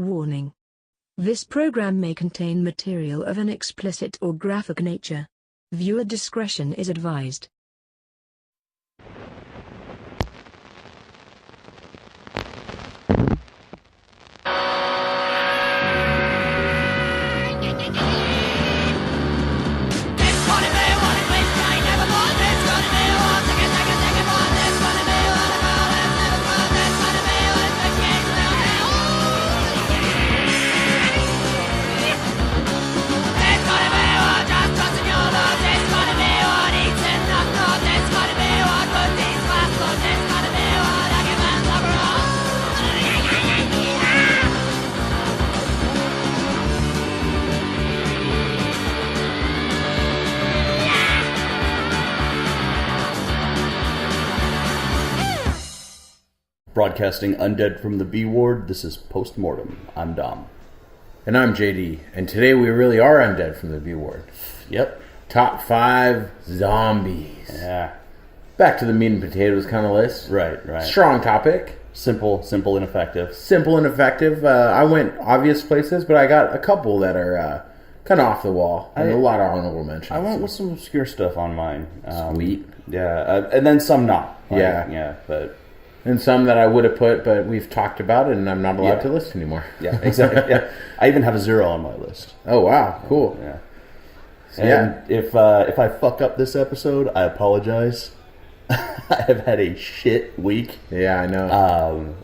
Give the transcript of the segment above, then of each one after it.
Warning. This program may contain material of an explicit or graphic nature. Viewer discretion is advised. Broadcasting undead from the B ward, this is Mortem. I'm Dom. And I'm JD. And today we really are undead from the B ward. Yep. Top 5 zombies. Yeah. Back to the meat and potatoes kind of list. Right. Strong topic. Simple and effective. Simple and effective. I went obvious places, but I got a couple that are kind of off the wall. And a lot of honorable mentions. I went with some obscure stuff on mine. Sweet. Yeah. And then some not. Yeah. But... And some that I would have put, but we've talked about it, and I'm not allowed to list anymore. Yeah, exactly. Yeah, I even have a 0 on my list. Oh wow, cool. Yeah. So, and if I fuck up this episode, I apologize. I have had a shit week. Yeah, I know.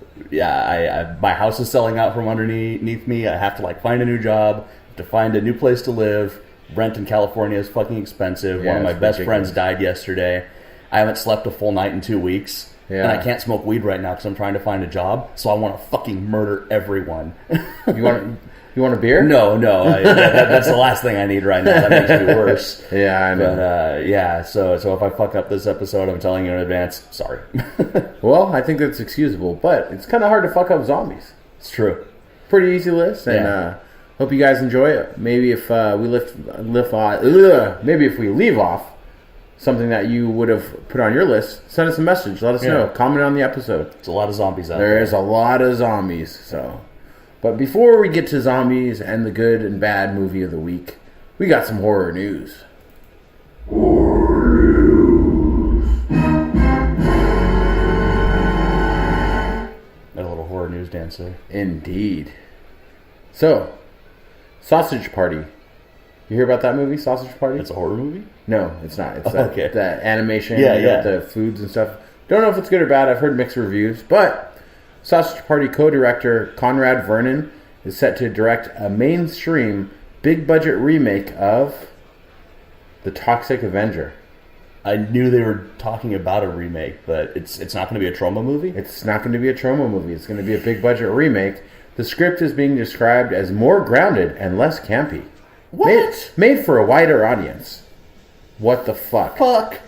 My house is selling out from underneath me. I have to find a new job, to find a new place to live. Rent in California is fucking expensive. Yeah, one of my best friends died yesterday. I haven't slept a full night in 2 weeks. Yeah. And I can't smoke weed right now because I'm trying to find a job. So I want to fucking murder everyone. You want a beer? No. That's the last thing I need right now. That makes me worse. Yeah, I know. But, so if I fuck up this episode, I'm telling you in advance, sorry. Well, I think that's excusable. But it's kind of hard to fuck up zombies. It's true. Pretty easy list. And hope you guys enjoy it. Maybe if we leave off something that you would have put on your list, send us a message. Let us know. Comment on the episode. There's a lot of zombies out there. There is a lot of zombies. But before we get to zombies and the good and bad movie of the week, we got some horror news. Got a little horror news dance there. Indeed. So, Sausage Party. You hear about that movie, Sausage Party? It's a horror movie? No, it's not. It's okay. That animation, yeah. The foods and stuff. Don't know if it's good or bad. I've heard mixed reviews. But Sausage Party co-director Conrad Vernon is set to direct a mainstream, big-budget remake of The Toxic Avenger. I knew they were talking about a remake, but it's not going to be a trauma movie? It's not going to be a trauma movie. It's going to be a big-budget remake. The script is being described as more grounded and less campy. What? Made for a wider audience. What the fuck? Fuck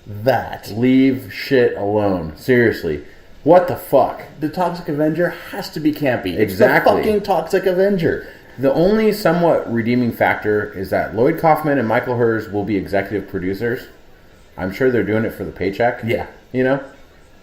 that. Leave shit alone. Seriously. What the fuck? The Toxic Avenger has to be campy. Exactly. It's the fucking Toxic Avenger. The only somewhat redeeming factor is that Lloyd Kaufman and Michael Hers will be executive producers. I'm sure they're doing it for the paycheck. Yeah. You know?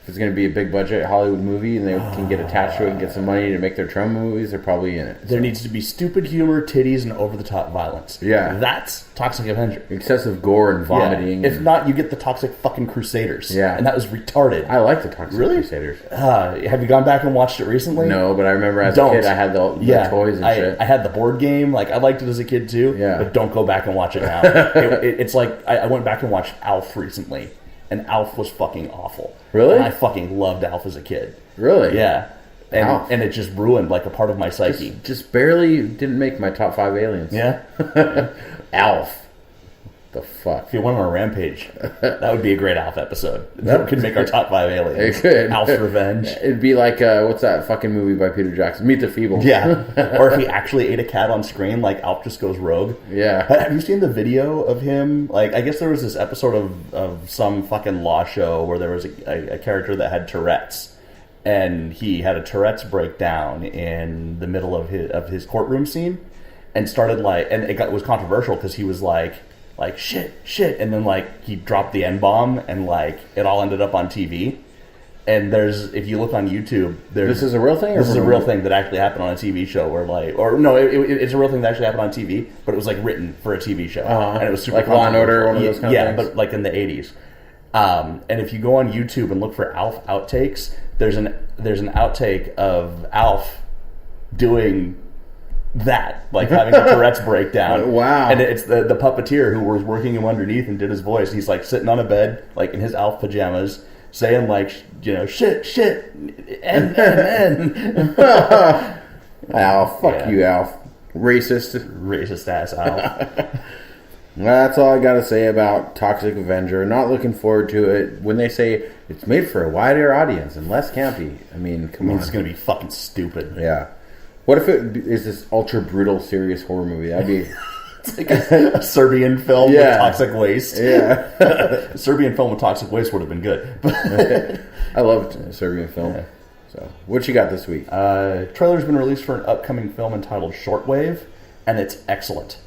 If it's going to be a big budget Hollywood movie and they can get attached to it and get some money to make their trauma movies, they're probably in it. There needs to be stupid humor, titties, and over-the-top violence. Yeah. That's Toxic Avenger. Excessive gore and vomiting. Yeah. If not, you get the Toxic fucking Crusaders. Yeah. And that was retarded. I like the Toxic Crusaders. Have you gone back and watched it recently? No, but I remember as a kid I had the toys and shit. I had the board game. I liked it as a kid too. Yeah. But don't go back and watch it now. It's like I went back and watched Alf recently. And Alf was fucking awful. Really? And I fucking loved Alf as a kid. Really? Yeah. And it just ruined a part of my psyche. Just barely didn't make my top 5 aliens. Yeah? Alf. The fuck? If you went on a rampage, that would be a great Alf episode. That could make our top 5 aliens. It could. Alf's Revenge. It'd be like, what's that fucking movie by Peter Jackson? Meet the Feebles. Yeah. Or if he actually ate a cat on screen, Alf just goes rogue. Yeah. Have you seen the video of him? I guess there was this episode of some fucking law show where there was a character that had Tourette's. And he had a Tourette's breakdown in the middle of his courtroom scene. And started and it was controversial because he was like shit, and then he dropped the N-bomb and it all ended up on TV. And if you look on YouTube, this is a real thing. This is a real thing that actually happened on a TV show, it's a real thing that actually happened on TV, but it was like written for a TV show, and it was super like Law and Order, one of those kind of things. but like in the 80s. And if you go on YouTube and look for Alf outtakes, there's an outtake of Alf doing that, like having a Tourette's breakdown. Wow! And it's the puppeteer who was working him underneath and did his voice. He's like sitting on a bed, like in his Alf pajamas, saying like, shit, and. Alf, fuck you, Alf. Racist ass Alf. That's all I gotta say about Toxic Avenger. Not looking forward to it. When they say it's made for a wider audience and less campy, I mean, come on. It's gonna be fucking stupid. Yeah. What if it is this ultra brutal, serious horror movie? That'd be... It's like a Serbian film with toxic waste. Yeah. A Serbian film with toxic waste would have been good. I loved Serbian film. Yeah. So, what you got this week? Trailer's been released for an upcoming film entitled Shortwave, and it's excellent.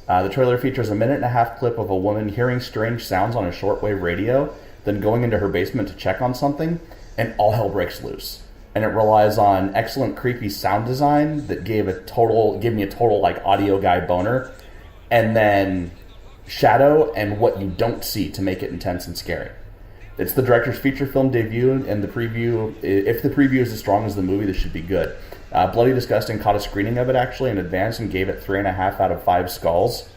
The trailer features a 1.5-minute clip of a woman hearing strange sounds on a shortwave radio, then going into her basement to check on something, and all hell breaks loose. And it relies on excellent creepy sound design that gave me a total like audio guy boner, and then shadow and what you don't see to make it intense and scary. It's the director's feature film debut, and if the preview is as strong as the movie, this should be good. Bloody Disgusting caught a screening of it actually in advance and gave it 3.5 out of 5 skulls,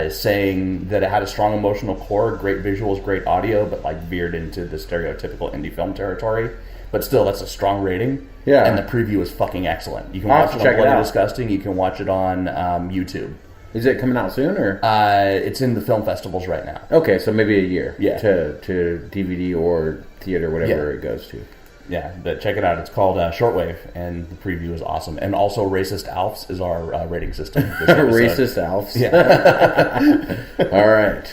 saying that it had a strong emotional core, great visuals, great audio, but like veered into the stereotypical indie film territory. But still, that's a strong rating. Yeah. And the preview is fucking excellent. You can watch it on Bloody Disgusting. You can watch it on YouTube. Is it coming out soon, or? It's in the film festivals right now. Okay, so maybe a year. Yeah. To DVD or theater, whatever it goes to. Yeah, but check it out. It's called Shortwave, and the preview is awesome. And also, Racist Alfs is our rating system. Racist Alfs. Yeah. All right.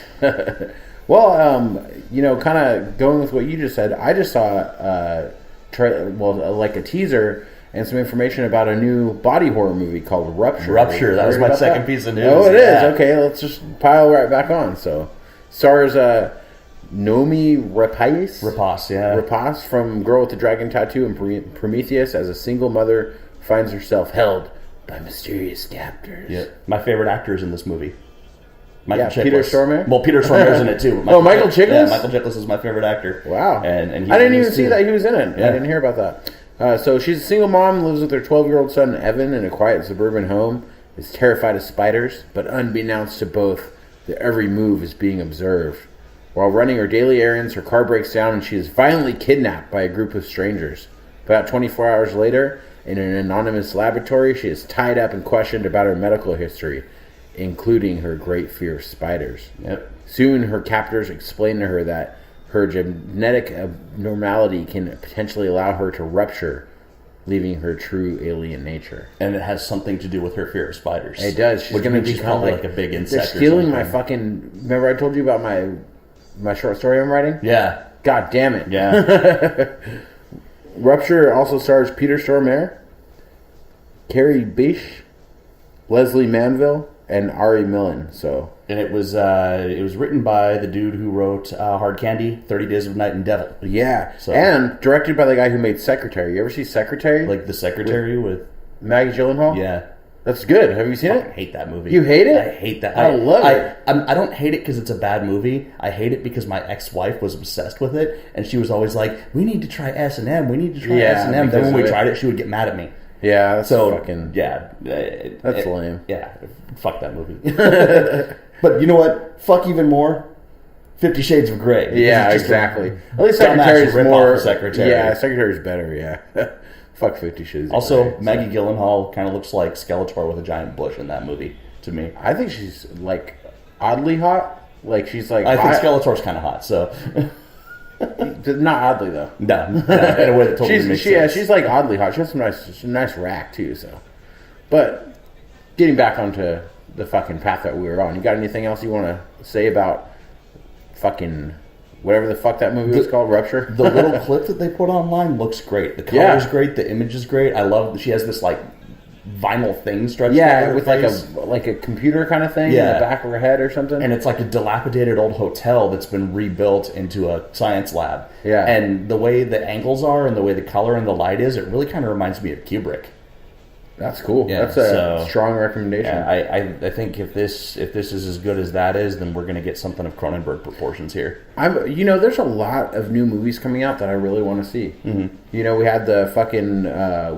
Well, kind of going with what you just said, I just saw like a teaser and some information about a new body horror movie called Rupture. Rupture. That was my second piece of news. Oh, it is. Okay, let's just pile right back on. So, stars Nomi Rapace, yeah. Rapace from Girl with the Dragon Tattoo and Prometheus as a single mother finds herself held by mysterious captors. Yeah. My favorite actors in this movie. Peter Stormare? Well, Peter Stormare's in it too. Michael Chiklis? Yeah, Michael Chiklis is my favorite actor. Wow. And I didn't even see that he was in it. Yeah. I didn't hear about that. So she's a single mom, lives with her 12-year-old son Evan in a quiet suburban home, is terrified of spiders, but unbeknownst to both, their every move is being observed. While running her daily errands, her car breaks down and she is violently kidnapped by a group of strangers. About 24 hours later, in an anonymous laboratory, she is tied up and questioned about her medical history, including her great fear of spiders. Yep. Soon, her captors explain to her that her genetic abnormality can potentially allow her to rupture, leaving her true alien nature. And it has something to do with her fear of spiders. It does. She's going to become like a big insect. They're stealing my fucking... Remember I told you about my short story I'm writing? Yeah. God damn it. Yeah. Rupture also stars Peter Stormare, Carrie Beisch, Leslie Manville, and Ari Millen. And it was written by the dude who wrote Hard Candy, 30 Days of Night and Devil. Yeah. And directed by the guy who made Secretary. You ever see Secretary? Like The Secretary with Maggie Gyllenhaal? Yeah. That's good. Have you seen it? I hate that movie. You hate it? I hate that. I love it. I don't hate it because it's a bad movie. I hate it because my ex-wife was obsessed with it, and she was always like, "We need to try S&M. We need to try S&M." Then when we tried it, she would get mad at me. Yeah, that's fucking... Yeah. That's lame. Yeah, fuck that movie. But you know what? Fuck even more. 50 Shades of Grey. Yeah, exactly. At least Secretary's more... Secretary. Yeah, Secretary's better, yeah. Fuck 50 Shades of Grey. Also, Maggie Gyllenhaal kind of looks like Skeletor with a giant bush in that movie, to me. I think she's, like, oddly hot. Like, she's, like... I think Skeletor's kind of hot, so... Not oddly, though. No, in a way that totally makes sense. Yeah, she's, like, oddly hot. She has some nice rack, too, so... But, getting back onto the fucking path that we were on, you got anything else you want to say about fucking... Whatever the fuck that movie was called, Rupture. The little clip that they put online looks great. The color's great. The image is great. I love that she has this, like, vinyl thing stretched Yeah, over with her face. like a computer kind of thing in the back of her head or something. And it's like a dilapidated old hotel that's been rebuilt into a science lab. Yeah. And the way the angles are and the way the color and the light is, it really kind of reminds me of Kubrick. That's cool. Yeah, That's a strong recommendation. Yeah, I think if this is as good as that is, then we're going to get something of Cronenberg proportions here. There's a lot of new movies coming out that I really want to see. Mm-hmm. We had the fucking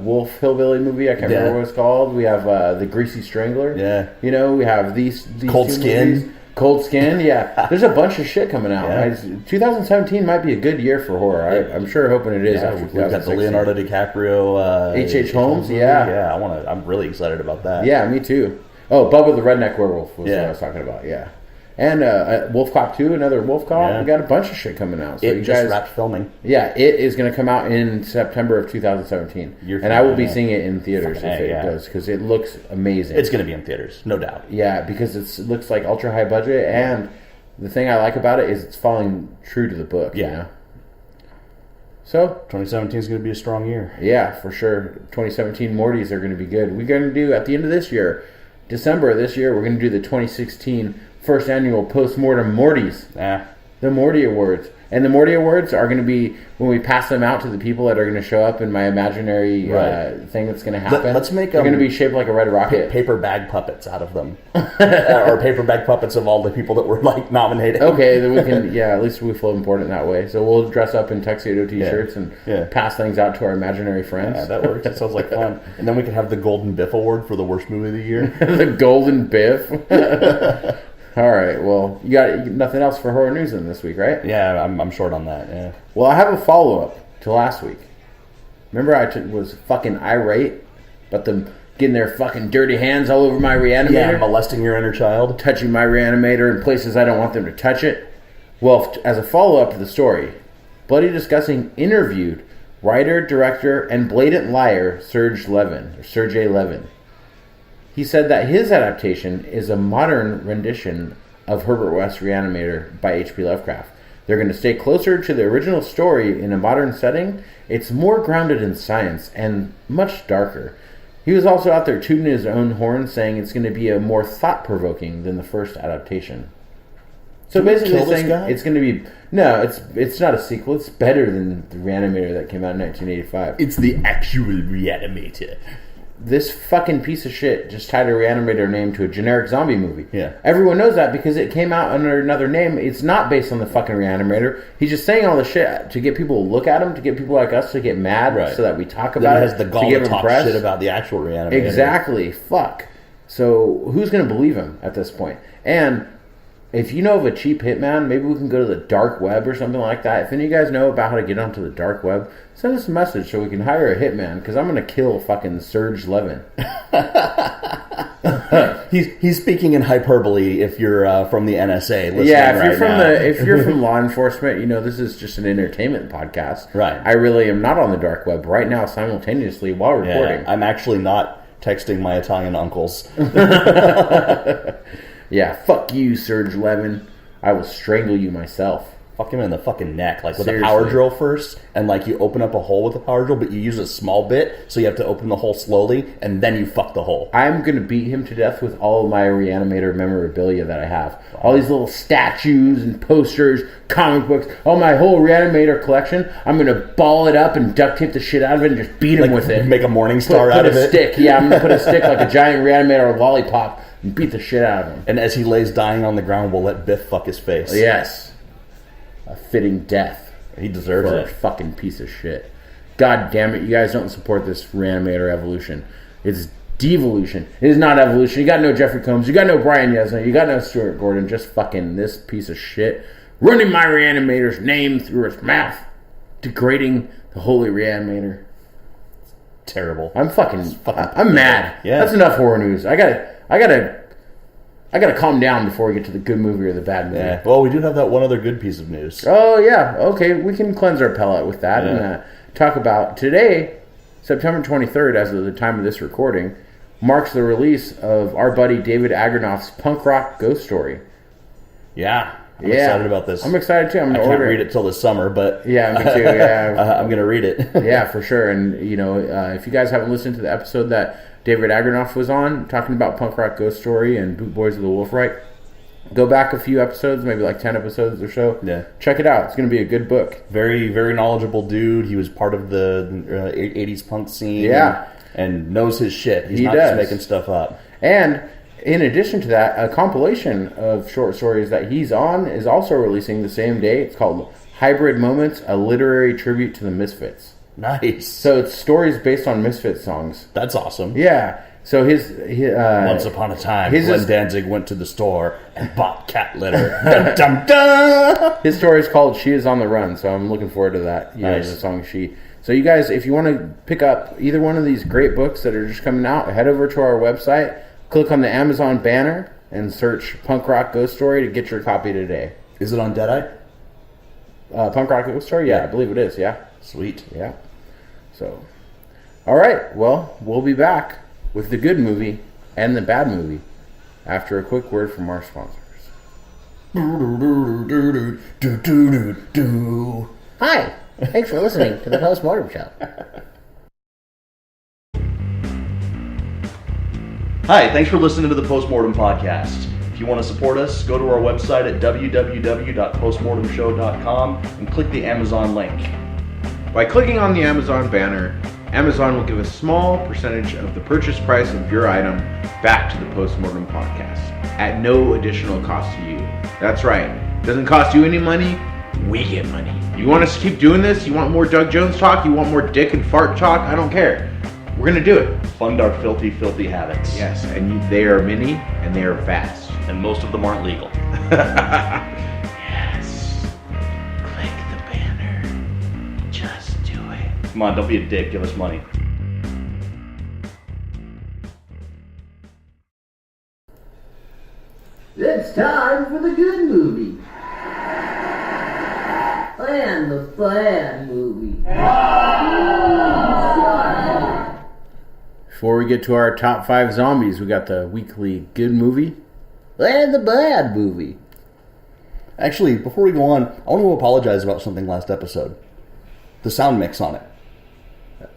Wolf Hillbilly movie. I can't remember what it's called. We have the Greasy Strangler. Yeah. We have these Cold Skin. Movies. Cold Skin, yeah. There's a bunch of shit coming out. Yeah. 2017 might be a good year for horror. I'm sure hoping it is. Yeah, we've got the Leonardo DiCaprio, H.H. Holmes. movie. Yeah. I'm really excited about that. Yeah, me too. Oh, Bubba the Redneck Werewolf was what I was talking about. Yeah. And Wolf Cop 2, another Wolf Cop. Yeah. We got a bunch of shit coming out. So It just wrapped filming. Yeah, it is going to come out in September of 2017. And I will be seeing it in theaters if it does, because it looks amazing. It's going to be in theaters, no doubt. Yeah, because it looks like ultra high budget, and the thing I like about it is it's following true to the book. Yeah. So 2017 is going to be a strong year. Yeah, for sure. 2017 Mortys are going to be good. We're going to do, at the end of this year, December of this year, we're going to do the 2016 first annual post-mortem Mortys. The Morty Awards. And the Morty Awards are going to be when we pass them out to the people that are going to show up in my imaginary thing that's going to happen. Let's make They're going to be shaped like a red rocket. Paper bag puppets out of them. Or paper bag puppets of all the people that were nominated. Okay, then we can, at least we feel important that way. So we'll dress up in tuxedo t-shirts and pass things out to our imaginary friends. Yeah, that works. That sounds like fun. And then we can have the Golden Biff Award for the worst movie of the year. The Golden Biff. All right, well, you got nothing else for horror news in this week, right? Yeah, I'm short on that, yeah. Well, I have a follow-up to last week. Remember I was fucking irate about them getting their fucking dirty hands all over my Reanimator? Yeah, molesting your inner child. Touching my Reanimator in places I don't want them to touch it. Well, as a follow-up to the story, Bloody Disgusting interviewed writer, director, and blatant liar Sergey Levin. He said that his adaptation is a modern rendition of Herbert West's Reanimator by H.P. Lovecraft. They're going to stay closer to the original story in a modern setting. It's more grounded in science and much darker. He was also out there tooting his own horn, saying it's going to be a more thought-provoking than the first adaptation. So basically saying it's going to be... No, it's not a sequel. It's better than the Reanimator that came out in 1985. It's the actual Reanimator. This fucking piece of shit just tied a Reanimator name to a generic zombie movie. Yeah. Everyone knows that because it came out under another name. It's not based on the fucking Reanimator. He's just saying all this shit to get people to look at him, to get people like us to get mad so that we talk about it. Has the gall to talk shit about the actual Reanimator. Exactly. Fuck. So who's going to believe him at this point? And if you know of a cheap hitman, maybe we can go to the dark web or something like that. If any of you guys know about how to get onto the dark web, send us a message so we can hire a hitman, because I'm going to kill fucking Serge Levin. He's speaking in hyperbole if you're from the NSA listening if you're from law enforcement, this is just an entertainment podcast. Right. I really am not on the dark web right now simultaneously while recording. Yeah, I'm actually not texting my Italian uncles. Yeah, fuck you, Serge Levin. I will strangle you myself. Fuck him in the fucking neck, like with a power drill first, and like you open up a hole with a power drill, but you use a small bit, so you have to open the hole slowly, and then you fuck the hole. I'm gonna beat him to death with all of my Reanimator memorabilia that I have. Wow. All these little statues and posters, comic books, all my whole Reanimator collection. I'm gonna ball it up and duct tape the shit out of it and just beat him with it. Make a morning star out of it. Stick. Yeah, I'm gonna put a stick like a giant Reanimator lollipop and beat the shit out of him. And as he lays dying on the ground, we'll let Biff fuck his face. Yes. A fitting death. He deserves it. A fucking piece of shit. God damn it, you guys don't support this Reanimator evolution. It's devolution. It is not evolution. You got no Jeffrey Combs. You got no Brian Yesna. You got no Stuart Gordon. Just fucking this piece of shit running my Reanimator's name through his mouth. Degrading the holy Reanimator. Terrible. I'm mad. Yeah. That's enough horror news. I gotta calm down before we get to the good movie or the bad movie. Yeah. Well, we do have that one other good piece of news. Oh, yeah. Okay, we can cleanse our palate with that and talk about today, September 23rd, as of the time of this recording, marks the release of our buddy David Agranoff's punk rock ghost story. Yeah. I'm excited about this. I'm excited too. I can't read it till this summer, but yeah, me too. Yeah, I'm gonna read it. Yeah, for sure. And if you guys haven't listened to the episode that David Agronoff was on, talking about Punk Rock Ghost Story and Boot Boys of the Wolf Right, go back a few episodes, maybe like 10 episodes or so. Yeah, check it out. It's going to be a good book. Very, very knowledgeable dude. He was part of the 80s punk scene. Yeah, and knows his shit. He's not just making stuff up. And in addition to that, a compilation of short stories that he's on is also releasing the same day. It's called Hybrid Moments, a literary tribute to the Misfits. Nice. So it's stories based on Misfits songs. That's awesome. Yeah. So Once upon a time, Glenn Danzig went to the store and bought cat litter. Dun, dun, dun. His story is called She Is on the Run, so I'm looking forward to that. Nice. The song She. So you guys, if you want to pick up either one of these great books that are just coming out, head over to our website, click on the Amazon banner, and search Punk Rock Ghost Story to get your copy today. Is it on Deadeye? Punk Rock Ghost Story? Yeah, I believe it is, yeah. Sweet. Yeah. So, all right. Well, we'll be back with the good movie and the bad movie after a quick word from our sponsors. Hi. Thanks for listening to the Post-Mortem Show. Hi, thanks for listening to the Post-Mortem Podcast. If you want to support us, go to our website at www.postmortemshow.com and click the Amazon link. By clicking on the Amazon banner, Amazon will give a small percentage of the purchase price of your item back to the Post-Mortem Podcast at no additional cost to you. That's right. It doesn't cost you any money. We get money. You want us to keep doing this? You want more Doug Jones talk? You want more dick and fart talk? I don't care. We're going to do it. Fund our filthy, filthy habits. Yes, and they are many and they are fast. And most of them aren't legal. Yes. Click the banner. Just do it. Come on, don't be a dick. Give us money. It's time for the good movie. And the bad movie. Before we get to our top 5 zombies, we got the weekly good movie And the bad movie. Actually, before we go on, I want to apologize about something last episode. The sound mix on it.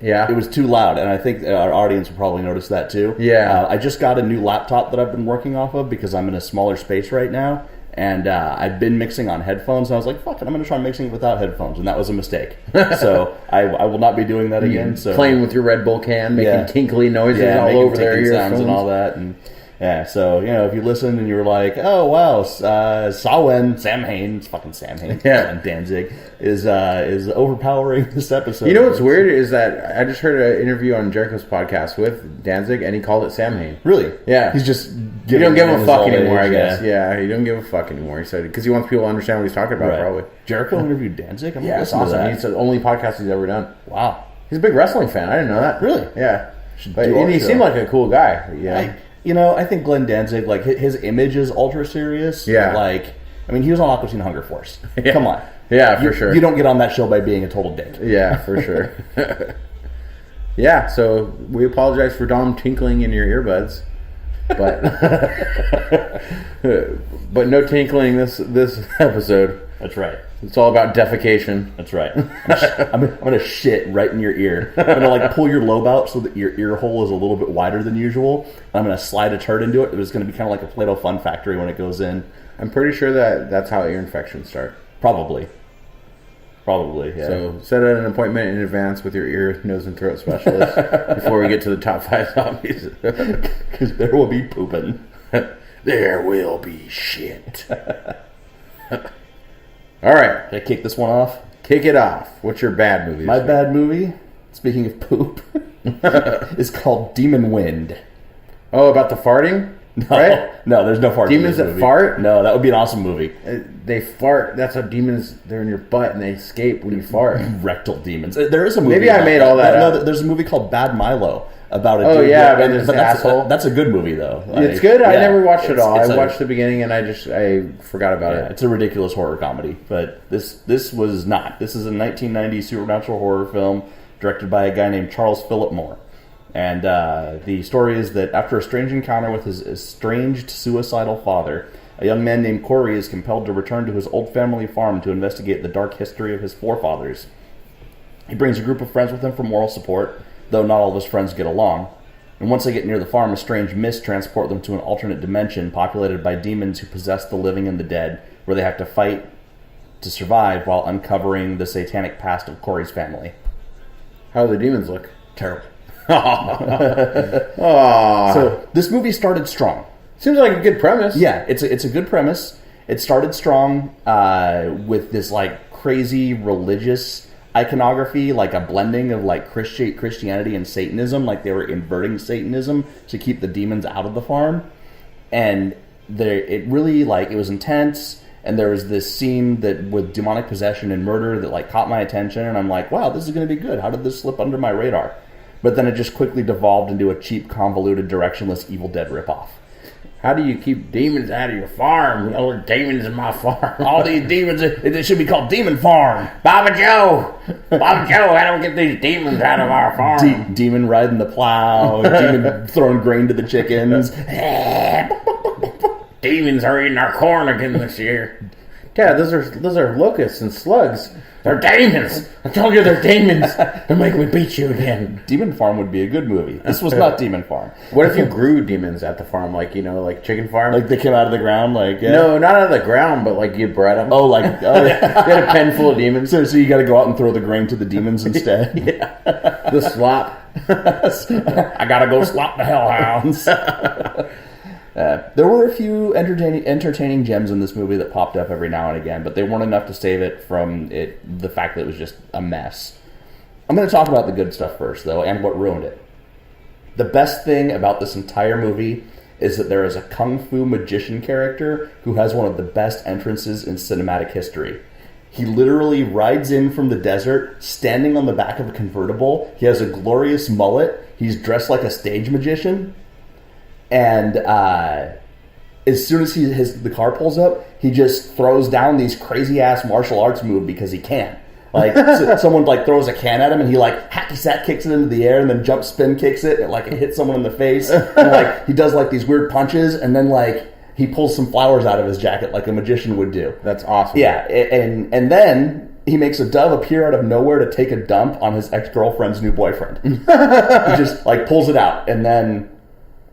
Yeah. It was too loud, and I think our audience will probably notice that too. Yeah. I just got a new laptop that I've been working off of because I'm in a smaller space right now, and I've been mixing on headphones, and I was like, fuck it, I'm going to try mixing it without headphones, and that was a mistake. So I will not be doing that again. So playing with your Red Bull can, making tinkly noises all over their earphones and all that, and yeah, so, if you listen and you were like, oh, wow, Sam Hain, fucking Sam Hain, and Danzig, is overpowering this episode. You know what's weird is that I just heard an interview on Jericho's podcast with Danzig, and he called it Sam Hain. Really? Yeah. He's just you don't give a fuck anymore, I guess. Yeah, he don't give a fuck anymore. He said, because he wants people to understand what he's talking about, probably. Jericho interviewed Danzig? Yeah, it's awesome. He's the only podcast he's ever done. Wow. He's a big wrestling fan. I didn't know that. Really? Yeah. And he seemed like a cool guy. Yeah. I think Glenn Danzig, like, his image is ultra serious. Yeah. Like, I mean, he was on Aqua Teen Hunger Force. Yeah. Come on. Yeah, for sure. You don't get on that show by being a total dick. Yeah, for sure. Yeah, so we apologize for Dom tinkling in your earbuds. But but no tinkling this episode. That's right. It's all about defecation. That's right. I'm gonna shit right in your ear. I'm gonna like pull your lobe out so that your ear hole is a little bit wider than usual. And I'm gonna slide a turd into it. It's gonna be kind of like a Play-Doh Fun Factory when it goes in. I'm pretty sure that's how ear infections start. Probably, yeah. So set an appointment in advance with your ear, nose, and throat specialist before we get to the top 5 zombies. Because there will be pooping. There will be shit. All right. Can I kick this one off? Kick it off. What's your bad movie? My bad movie, speaking of poop, is called Demon Wind. Oh, about the farting? No, right? No, there's no farting. Demons that fart? No, that would be an awesome movie. They fart. That's how demons, they're in your butt and they escape when you fart. Rectal demons. There is a movie. Maybe I made all that up. No, there's a movie called Bad Milo about a dude. Oh, yeah, about this asshole. That's a good movie, though. It's good. I never watched it all. I watched the beginning and I forgot about it. It's a ridiculous horror comedy, but this was not. This is a 1990 supernatural horror film directed by a guy named Charles Philip Moore. And the story is that after a strange encounter with his estranged suicidal father, a young man named Corey is compelled to return to his old family farm to investigate the dark history of his forefathers. He brings a group of friends with him for moral support, though not all of his friends get along. And once they get near the farm, a strange mist transports them to an alternate dimension populated by demons who possess the living and the dead, where they have to fight to survive while uncovering the satanic past of Corey's family. How do the demons look? Terrible. Oh. So this movie started strong. Seems like a good premise. Yeah, it's a good premise. It started strong with this like crazy religious iconography, like a blending of like Christianity and Satanism, like they were inverting Satanism to keep the demons out of the farm. And it really like it was intense. And there was this scene that with demonic possession and murder that like caught my attention, and I'm like, wow, this is going to be good. How did this slip under my radar? But then it just quickly devolved into a cheap, convoluted, directionless Evil Dead ripoff. How do you keep demons out of your farm? No demons in my farm. All these demons, it should be called Demon Farm. Baba Joe, I don't get these demons out of our farm. Demon riding the plow, demon throwing grain to the chickens. Demons are eating our corn again this year. Yeah, those are locusts and slugs. They're demons. I told you they're demons. They're making me beat you again. Demon Farm would be a good movie. This was not Demon Farm. What if you grew demons at the farm, like like chicken farm? Like they came out of the ground, like yeah. No, not out of the ground, but like you bred them. Oh, yeah. You had a pen full of demons. So you got to go out and throw the grain to the demons instead. Yeah, the slop. I gotta go slop the hellhounds. There were a few entertaining gems in this movie that popped up every now and again, but they weren't enough to save it from the fact that it was just a mess. I'm going to talk about the good stuff first, though, and what ruined it. The best thing about this entire movie is that there is a kung fu magician character who has one of the best entrances in cinematic history. He literally rides in from the desert, standing on the back of a convertible. He has a glorious mullet. He's dressed like a stage magician. And as soon as the car pulls up, he just throws down these crazy ass martial arts move because he can. Like someone like throws a can at him, and he like hacky sack kicks it into the air, and then jump spin kicks it, and like it hits someone in the face. And like he does like these weird punches, and then like he pulls some flowers out of his jacket like a magician would do. That's awesome. Yeah, and then he makes a dove appear out of nowhere to take a dump on his ex-girlfriend's new boyfriend. He just like pulls it out, and then.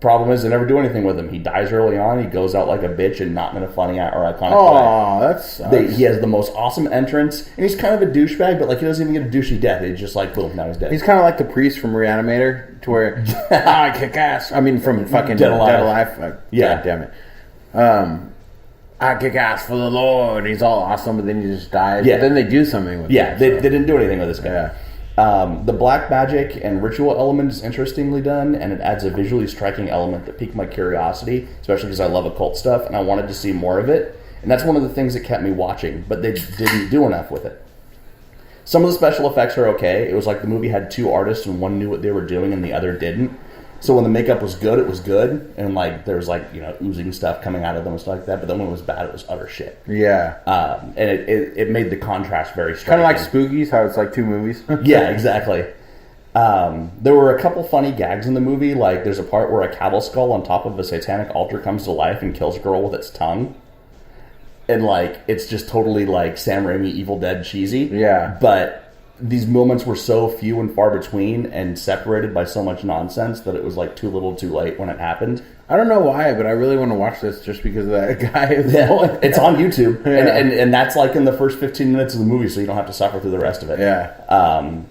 Problem is, they never do anything with him. He dies early on. He goes out like a bitch and not in a funny or iconic way. Oh, that sucks. He has the most awesome entrance, and he's kind of a douchebag, but like he doesn't even get a douchey death. He's just like, boom, now he's dead. He's kind of like the priest from Reanimator, to where I kick ass. I mean, from fucking Dead Alive. Yeah, God damn it. I kick ass for the Lord. He's all awesome, but then he just dies. Yeah. But then they do something with him. Yeah, they didn't do anything with this guy. Yeah. The black magic and ritual element is interestingly done, and it adds a visually striking element that piqued my curiosity, especially because I love occult stuff, and I wanted to see more of it. And that's one of the things that kept me watching, but they didn't do enough with it. Some of the special effects are okay. It was like the movie had two artists, and one knew what they were doing, and the other didn't. So when the makeup was good, it was good, and like there was like oozing stuff coming out of them and stuff like that. But then when it was bad, it was utter shit. Yeah, and it made the contrast very striking. Kind of like Spookies, how it's like two movies. Yeah, exactly. There were a couple funny gags in the movie, like there's a part where a cattle skull on top of a satanic altar comes to life and kills a girl with its tongue, and like it's just totally like Sam Raimi Evil Dead cheesy. Yeah, but. These moments were so few and far between and separated by so much nonsense that it was like too little too late when it happened. I don't know why, but I really want to watch this just because of that guy. Yeah, it's on YouTube. Yeah. And that's like in the first 15 minutes of the movie, so you don't have to suffer through the rest of it. Yeah.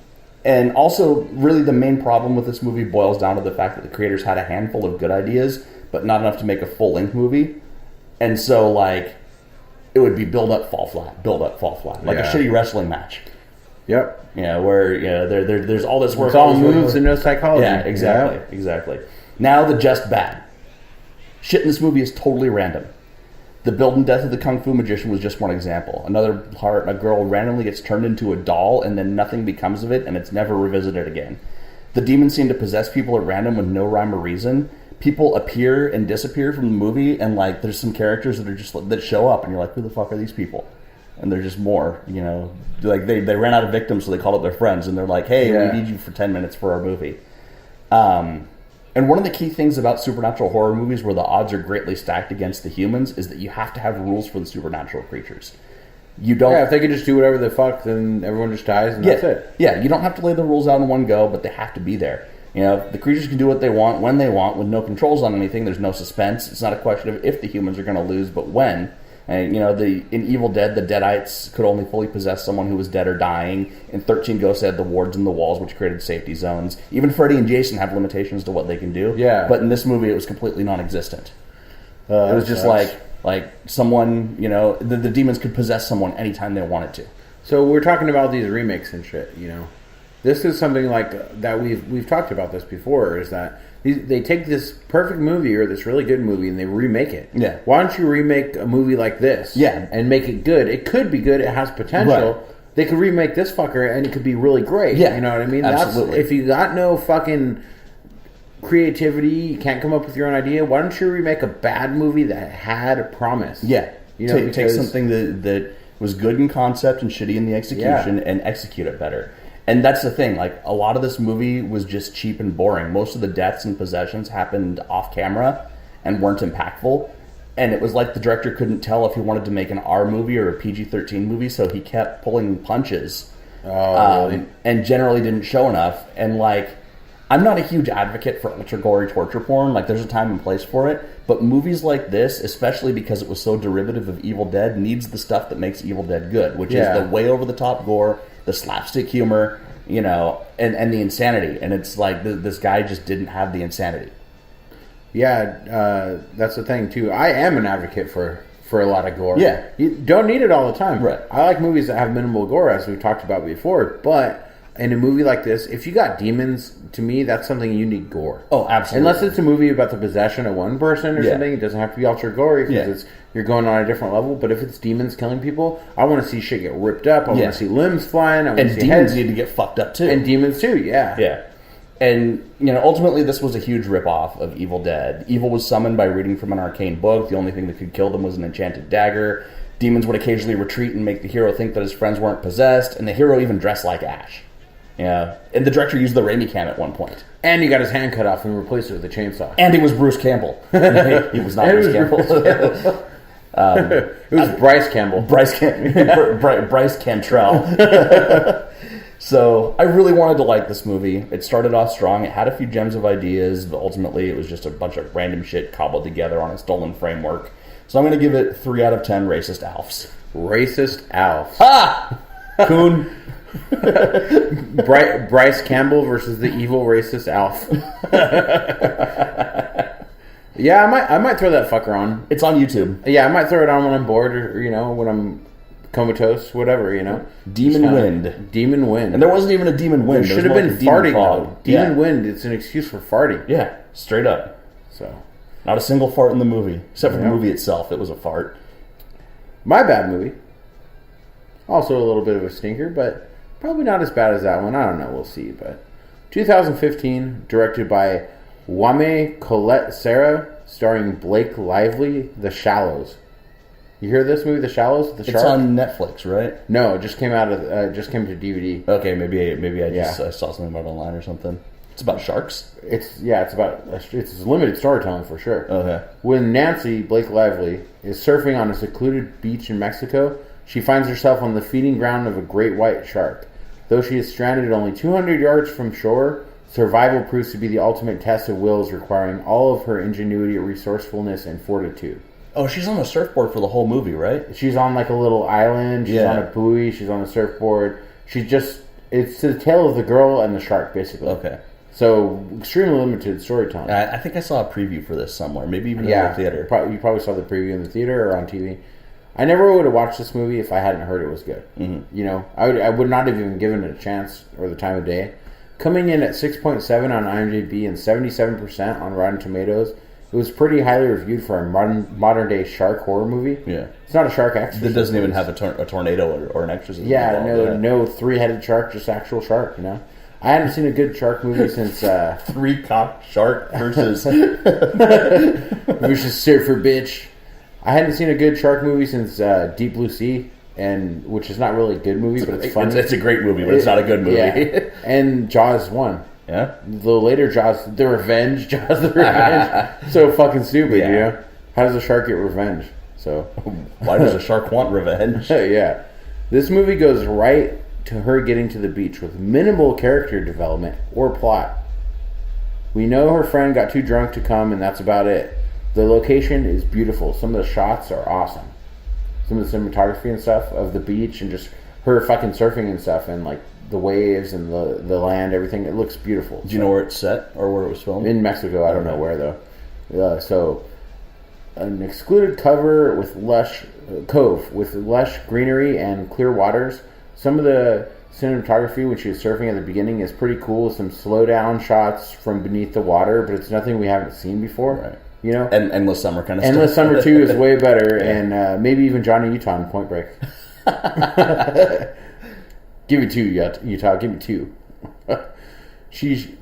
And also, really the main problem with this movie boils down to the fact that the creators had a handful of good ideas, but not enough to make a full-length movie. And so, like, it would be build up, fall flat, build up, fall flat. Like a shitty wrestling match. Yep. Where there's all this work. It's all moves and no psychology. Yeah, exactly. Now the just bad. Shit in this movie is totally random. The build and death of the Kung Fu magician was just one example. Another part, a girl randomly gets turned into a doll and then nothing becomes of it and it's never revisited again. The demons seem to possess people at random with no rhyme or reason. People appear and disappear from the movie, and like there's some characters that are just that show up and you're like, who the fuck are these people? And they're just more, like they ran out of victims, so they called up their friends, and they're like, hey, we need you for 10 minutes for our movie. And one of the key things about supernatural horror movies where the odds are greatly stacked against the humans is that you have to have rules for the supernatural creatures. You don't... Yeah, if they could just do whatever the fuck, then everyone just dies and that's it. Yeah, you don't have to lay the rules out in one go, but they have to be there. You know, the creatures can do what they want, when they want, with no controls on anything. There's no suspense. It's not a question of if the humans are going to lose, but when. And, you know, in Evil Dead, the Deadites could only fully possess someone who was dead or dying. In 13 Ghosts, they had the wards in the walls, which created safety zones. Even Freddy and Jason have limitations to what they can do. Yeah. But in this movie, it was completely non-existent. It was just like someone, you know, the demons could possess someone anytime they wanted to. So we're talking about these remakes and shit, you know. This is something like that we've talked about this before, is that they take this perfect movie or this really good movie and they remake it. Yeah. Why don't you remake a movie like this? Yeah. And make it good? It could be good. It has potential. Right. They could remake this fucker and it could be really great. Yeah. You know what I mean? Absolutely. If you got no fucking creativity, you can't come up with your own idea, why don't you remake a bad movie that had a promise? Yeah. You know, take something that was good in concept and shitty in the execution and execute it better. And that's the thing, like, a lot of this movie was just cheap and boring. Most of the deaths and possessions happened off camera and weren't impactful. And it was like the director couldn't tell if he wanted to make an R movie or a PG-13 movie, so he kept pulling punches. Really? And generally didn't show enough. And, like, I'm not a huge advocate for ultra-gory torture porn. Like, there's a time and place for it. But movies like this, especially because it was so derivative of Evil Dead, needs the stuff that makes Evil Dead good, which is the way over-the-top gore, the slapstick humor, you know, and the insanity. And it's like, this guy just didn't have the insanity. Yeah, that's the thing, too. I am an advocate for a lot of gore. Yeah. You don't need it all the time. Right. I like movies that have minimal gore, as we've talked about before, but in a movie like this, if you got demons, to me, that's something you need gore. Oh, absolutely. Unless it's a movie about the possession of one person or something, it doesn't have to be ultra gory because you're going on a different level. But if it's demons killing people, I want to see shit get ripped up. I want to see limbs flying. I want to see demons heads. need to get fucked up too. And demons too, yeah. Yeah. And, you know, ultimately this was a huge ripoff of Evil Dead. Evil was summoned by reading from an arcane book. The only thing that could kill them was an enchanted dagger. Demons would occasionally retreat and make the hero think that his friends weren't possessed. And the hero even dressed like Ash. Yeah, and the director used the Raimi cam at one point. And he got his hand cut off and replaced it with a chainsaw. And he was Bruce Campbell. He was not Bruce Campbell. It was Bryce Campbell. Bryce Cantrell. So, I really wanted to like this movie. It started off strong. It had a few gems of ideas, but ultimately it was just a bunch of random shit cobbled together on a stolen framework. So I'm going to give it 3 out of 10 racist Alfs. Racist Alfs. Ha! Coon. Bryce Campbell versus the evil racist Alf. Yeah, I might throw that fucker on. It's on YouTube. Yeah, I might throw it on when I'm bored or, you know, when I'm comatose, whatever, you know. Demon wind. Demon wind. And there wasn't even a demon wind. There should have been farting, though. Demon wind, it's an excuse for farting. Yeah, straight up. So, not a single fart in the movie. Except for the movie itself, it was a fart. My bad movie. Also a little bit of a stinker, but probably not as bad as that one. I don't know. We'll see. But 2015, directed by Wame Colette Serra, starring Blake Lively, The Shallows. You hear this movie, The Shallows? The Shark? It's on Netflix, right? No, it just came out of just came to DVD. Okay, maybe I saw something about it online or something. It's about sharks. It's limited storytelling for sure. Okay. When Nancy, Blake Lively, is surfing on a secluded beach in Mexico, she finds herself on the feeding ground of a great white shark. Though she is stranded only 200 yards from shore, survival proves to be the ultimate test of wills, requiring all of her ingenuity, resourcewulness, and fortitude. Oh, she's on a surfboard for the whole movie, right? She's on like a little island. She's on a buoy. She's on a surfboard. It's the tale of the girl and the shark, basically. Okay. So, extremely limited storytelling. I think I saw a preview for this somewhere. Maybe even in the theater. You probably saw the preview in the theater or on TV. I never would have watched this movie if I hadn't heard it was good. Mm-hmm. You know, I would not have even given it a chance or the time of day. Coming in at 6.7 on IMDb and 77% on Rotten Tomatoes, it was pretty highly reviewed for a modern day shark horror movie. Yeah, it's not a shark exorcism. It doesn't even have a tornado or an exorcism. Yeah, no 3-headed shark, just actual shark. You know, I hadn't seen a good shark movie since 3-cocked shark versus surfer bitch. I hadn't seen a good shark movie since Deep Blue Sea, which is not really a good movie, but it's funny. It's a great movie, but it's not a good movie. Yeah. And Jaws 1. Yeah? The later Jaws, the revenge, Jaws the Revenge. So fucking stupid, Yeah. you know? How does a shark get revenge? So, Why does a shark want revenge? yeah. This movie goes right to her getting to the beach with minimal character development or plot. We know her friend got too drunk to come, and that's about it. The location is beautiful. Some of the shots are awesome. Some of the cinematography and stuff of the beach and just her fucking surfing and stuff and like the waves and the land, everything. It looks beautiful. Do you know where it's set or where it was filmed? In Mexico. I don't know where though. So an excluded cover with lush cove with lush greenery and clear waters. Some of the cinematography when she was surfing at the beginning is pretty cool. Some slow down shots from beneath the water, but it's nothing we haven't seen before. Right. You know, And Endless Summer kind of Endless stuff. Summer 2 is way better, and maybe even Johnny Utah in Point Break. Give me 2, Utah. Give me 2. She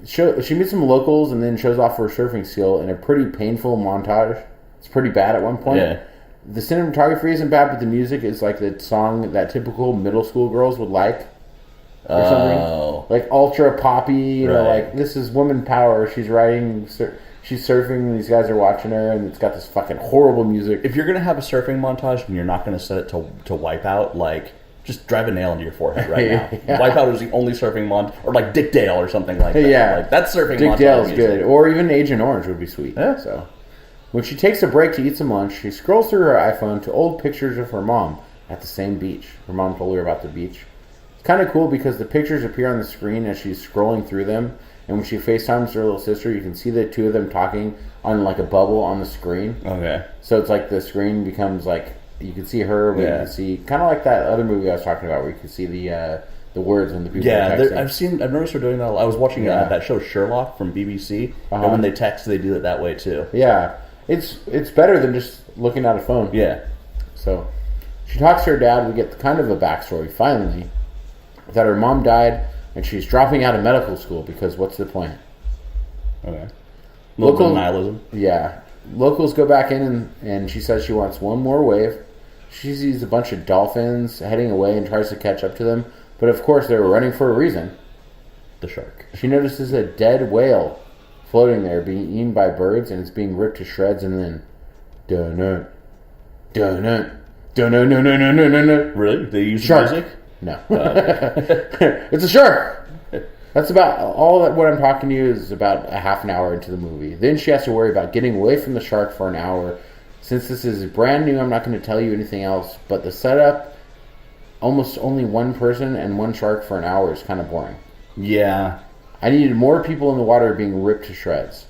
meets some locals and then shows off her surfing skill in a pretty painful montage. It's pretty bad at one point. Yeah. The cinematography isn't bad, but the music is like the song that typical middle school girls would like. Or something. Like ultra poppy, you know, Right. like this is woman power. She's riding, she's surfing, and these guys are watching her, and it's got this fucking horrible music. If you're going to have a surfing montage and you're not going to set it to Wipeout, like, just drive a nail into your forehead right now. Yeah. Wipeout is the only surfing montage, or like Dick Dale or something like that. Yeah. Like, that's surfing Dick montage Dale's music. good, or even Agent Orange would be sweet. Yeah. So, when she takes a break to eat some lunch, she scrolls through her iPhone to old pictures of her mom at the same beach. Her mom told her about the beach. It's kind of cool because the pictures appear on the screen as she's scrolling through them, and when she FaceTimes her little sister, you can see the two of them talking on like a bubble on the screen. Okay. So it's like the screen becomes like you can see her, but you can see kind of like that other movie I was talking about, where you can see the words when the people are texting. I've noticed her doing that. I was watching that show Sherlock from BBC, and when they text, they do it that way too. Yeah, it's better than just looking at a phone. Yeah. So she talks to her dad. We get kind of a backstory finally that her mom died and she's dropping out of medical school because what's the point? Okay. Local nihilism. Yeah. Locals go back in and she says she wants one more wave. She sees a bunch of dolphins heading away and tries to catch up to them. But of course they were running for a reason. The shark. She notices a dead whale floating there being eaten by birds and it's being ripped to shreds and then dun-dun, dun-dun, dun-dun-dun-dun-dun-dun-dun. Really? They use Shark. music? No. It's a shark! That's about all that what I'm talking to you is about a half an hour into the movie. Then she has to worry about getting away from the shark for an hour. Since this is brand new, I'm not going to tell you anything else. But the setup, almost only one person and one shark for an hour is kind of boring. Yeah. I needed more people in the water being ripped to shreds.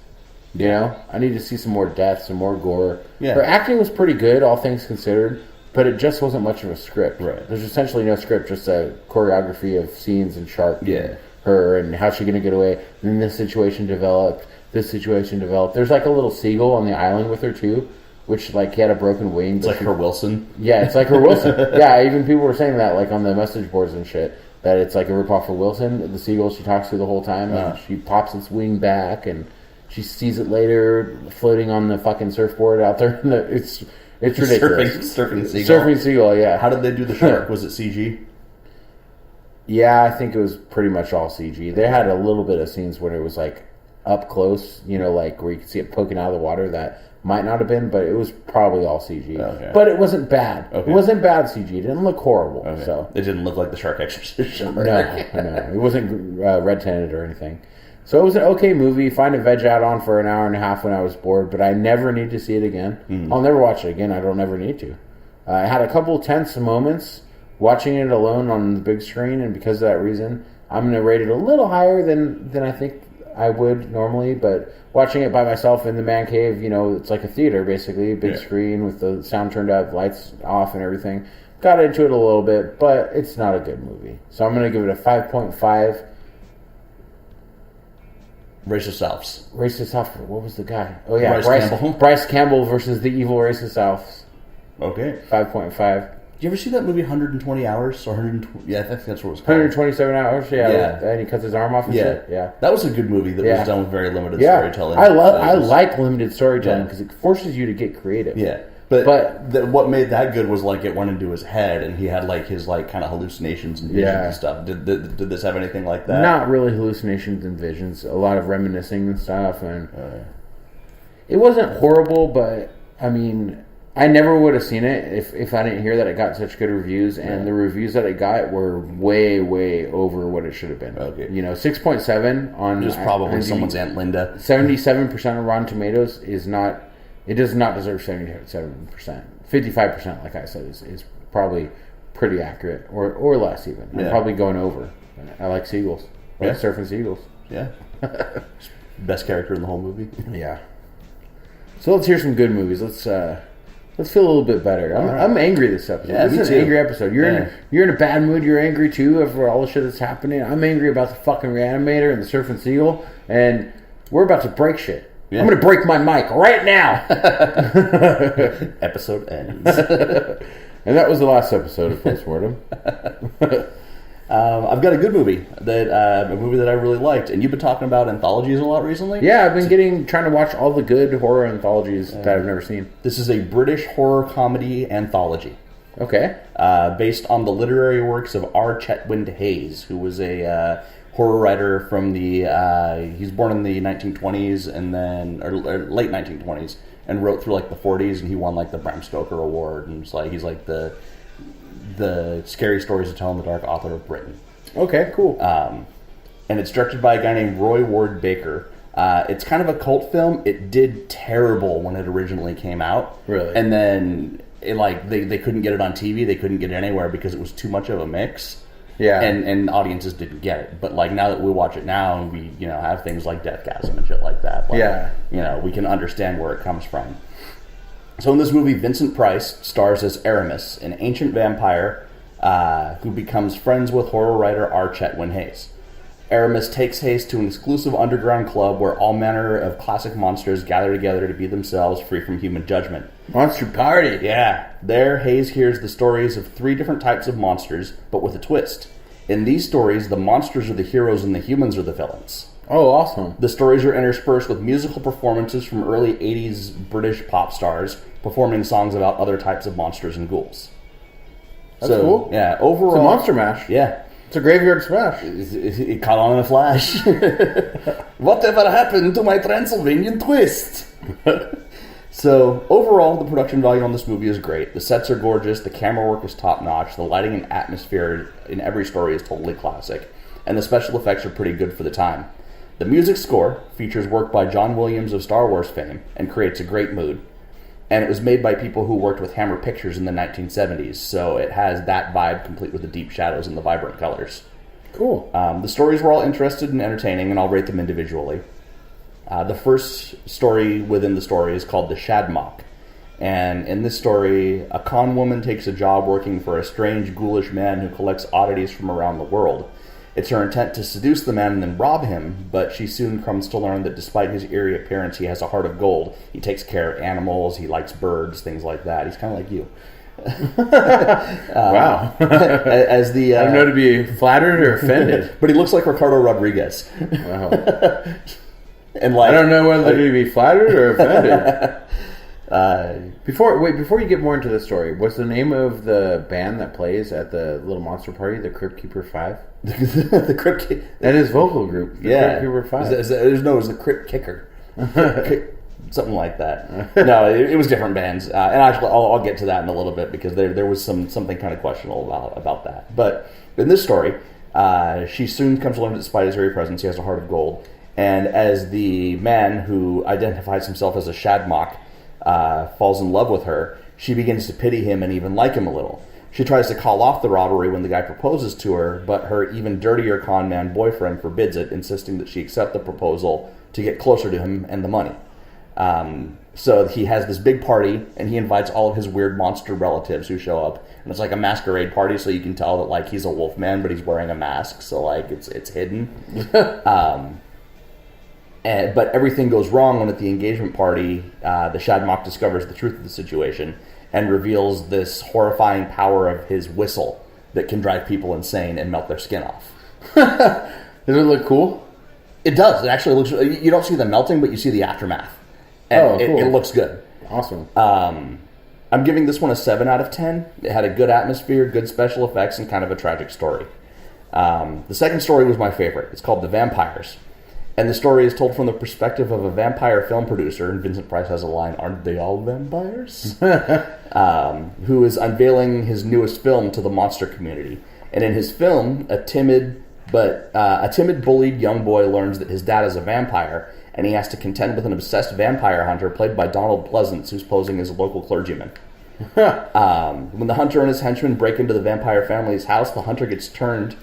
You know? I need to see some more death, some more gore. Yeah. Her acting was pretty good, all things considered. But it just wasn't much of a script. Right. There's essentially no script, just a choreography of scenes and shark. Yeah. Her and how's she going to get away. And then this situation developed. There's like a little seagull on the island with her too, which like he had a broken wing. It's like her Wilson. Yeah, it's like her Wilson. Yeah, even people were saying that like on the message boards and shit, that it's like a ripoff of Wilson. The seagull she talks to the whole time. And she pops its wing back and she sees it later floating on the fucking surfboard out there. It's ridiculous. Surfing seagull. Surfing seagull, yeah. How did they do the shark? Was it CG? Yeah, I think it was pretty much all CG. They had a little bit of scenes where it was like up close, you know, like where you could see it poking out of the water. That might not have been, but it was probably all CG. Okay. But it wasn't bad. Okay. It wasn't bad CG. It didn't look horrible. Okay. So it didn't look like the Shark Exorcist. no, it wasn't red tinted or anything. So it was an okay movie. Find a veg out on for an hour and a half when I was bored, but I never need to see it again. I'll never watch it again. I don't ever need to. I had a couple tense moments watching it alone on the big screen, and because of that reason, I'm going to rate it a little higher than I think I would normally. But watching it by myself in the man cave, you know, it's like a theater basically, big screen with the sound turned up, lights off, and everything. Got into it a little bit, but it's not a good movie. So I'm going to give it a 5.5. Racist Alps. Racist Alf. What was the guy? Oh yeah, Campbell. Bryce Campbell versus the evil Racist Alfs. Okay. 5.5. Did you ever see that movie 120 Hours? Or 120? Yeah, I think that's what it was called. 127 hours. Yeah. And he cuts his arm off and Yeah. shit. Yeah. That was a good movie that was done with very limited Yeah. storytelling. I like limited storytelling because it forces you to get creative. Yeah. But what made that good was like it went into his head, and he had like his like kind of hallucinations and visions and stuff. Did this have anything like that? Not really hallucinations and visions. A lot of reminiscing and stuff, and it wasn't horrible. But I mean, I never would have seen it if I didn't hear that it got such good reviews, and the reviews that it got were way over what it should have been. Okay, 6.7 on just probably someone's Aunt Linda. 77% of Rotten Tomatoes is not. It does not deserve 77%. 55%, like I said, is probably pretty accurate, or less even. I'm probably going over. I like seagulls. I like surfing seagulls. Yeah. Best character in the whole movie. Yeah. So let's hear some good movies. Let's feel a little bit better. I'm angry this episode. Yeah, this is an angry episode. You're in a bad mood. You're angry too for all the shit that's happening. I'm angry about the fucking Reanimator and the surfing seagull, and we're about to break shit. Yeah. I'm going to break my mic right now. Episode ends. And that was the last episode of Postmortem. I've got a good movie a movie that I really liked, and you've been talking about anthologies a lot recently. Yeah, I've been trying to watch all the good horror anthologies that I've never seen. This is a British horror comedy anthology. Okay. Based on the literary works of R. Chetwynd Hayes, who was a horror writer from the he's born in the 1920s and then or late 1920s and wrote through like the 40s, and he won like the Bram Stoker Award, and he's like the Scary Stories to Tell in the Dark author of Britain. Okay, cool. And it's directed by a guy named Roy Ward Baker. It's kind of a cult film. It did terrible when it originally came out. Really? And then it they couldn't get it on TV. They couldn't get it anywhere because it was too much of a mix. Yeah, and audiences didn't get it. But like now that we watch it now, and we have things like Deathgasm and shit like that. We can understand where it comes from. So in this movie, Vincent Price stars as Aramis, an ancient vampire who becomes friends with horror writer R. Chetwynd Hayes. Aramis takes Hayes to an exclusive underground club where all manner of classic monsters gather together to be themselves, free from human judgment. Monster party! Yeah. There, Hayes hears the stories of 3 different types of monsters, but with a twist. In these stories, the monsters are the heroes and the humans are the villains. Oh, awesome. The stories are interspersed with musical performances from early 80s British pop stars performing songs about other types of monsters and ghouls. That's cool. Yeah, overall... It's a monster mash. Yeah. It's a graveyard smash. It caught on in a flash. Whatever happened to my Transylvanian twist? So, overall, the production value on this movie is great. The sets are gorgeous, the camera work is top-notch, the lighting and atmosphere in every story is totally classic, and the special effects are pretty good for the time. The music score features work by John Williams of Star Wars fame and creates a great mood. And it was made by people who worked with Hammer Pictures in the 1970s, so it has that vibe complete with the deep shadows and the vibrant colors. Cool. The stories were all interesting and entertaining, and I'll rate them individually. The first story within the story is called The Shadmock. And in this story, a con woman takes a job working for a strange, ghoulish man who collects oddities from around the world. It's her intent to seduce the man and then rob him, but she soon comes to learn that despite his eerie appearance, he has a heart of gold. He takes care of animals, he likes birds, things like that. He's kind of like you. Wow. As the I don't know to be flattered or offended. But he looks like Ricardo Rodriguez. Wow. And like, I don't know whether to be flattered or offended. Before you get more into the story, what's the name of the band that plays at the Little Monster Party? The Crypt Keeper 5? The Crypt Keeper. That is vocal group. The Crypt Keeper 5. It's the Crypt Kicker. Something like that. No, it was different bands. And actually, I'll get to that in a little bit because there was something kind of questionable about that. But in this story, she soon comes to learn that despite his very presence, he has a heart of gold. And as the man who identifies himself as a Shadmock falls in love with her, she begins to pity him and even like him a little. She tries to call off the robbery when the guy proposes to her, but her even dirtier con man boyfriend forbids it, insisting that she accept the proposal to get closer to him and the money. So he has this big party, and he invites all of his weird monster relatives who show up, and it's like a masquerade party, so you can tell that like he's a wolf man, but he's wearing a mask, so like it's hidden. But everything goes wrong when at the engagement party, the Shadmock discovers the truth of the situation and reveals this horrifying power of his whistle that can drive people insane and melt their skin off. Does it look cool? It does. It actually looks... You don't see the melting, but you see the aftermath. And cool. It looks good. Awesome. I'm giving this one a 7 out of 10. It had a good atmosphere, good special effects, and kind of a tragic story. The second story was my favorite. It's called The Vampires. And the story is told from the perspective of a vampire film producer, and Vincent Price has a line, "Aren't they all vampires?" Who is unveiling his newest film to the monster community. And in his film, a timid, bullied young boy learns that his dad is a vampire, and he has to contend with an obsessed vampire hunter played by Donald Pleasance, who's posing as a local clergyman. When the hunter and his henchmen break into the vampire family's house, the hunter gets turned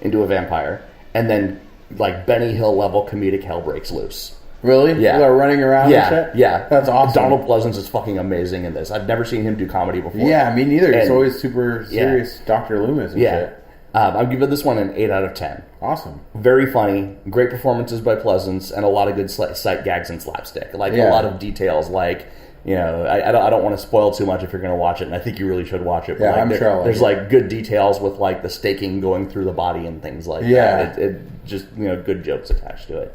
into a vampire, and then like Benny Hill level comedic hell breaks loose. Really? Yeah. They're running around and shit? Yeah. That's awesome. Donald Pleasance is fucking amazing in this. I've never seen him do comedy before. Yeah, me neither. He's always super serious Dr. Loomis and shit. I'm giving this one an 8 out of 10. Awesome. Very funny, great performances by Pleasance, and a lot of good sight gags and slapstick. Like a lot of details, like, you know, I don't want to spoil too much if you're going to watch it, and I think you really should watch it. But yeah, like, I'm sure I'll there's like good details with like the staking going through the body and things like that. It just, you know, good jokes attached to it.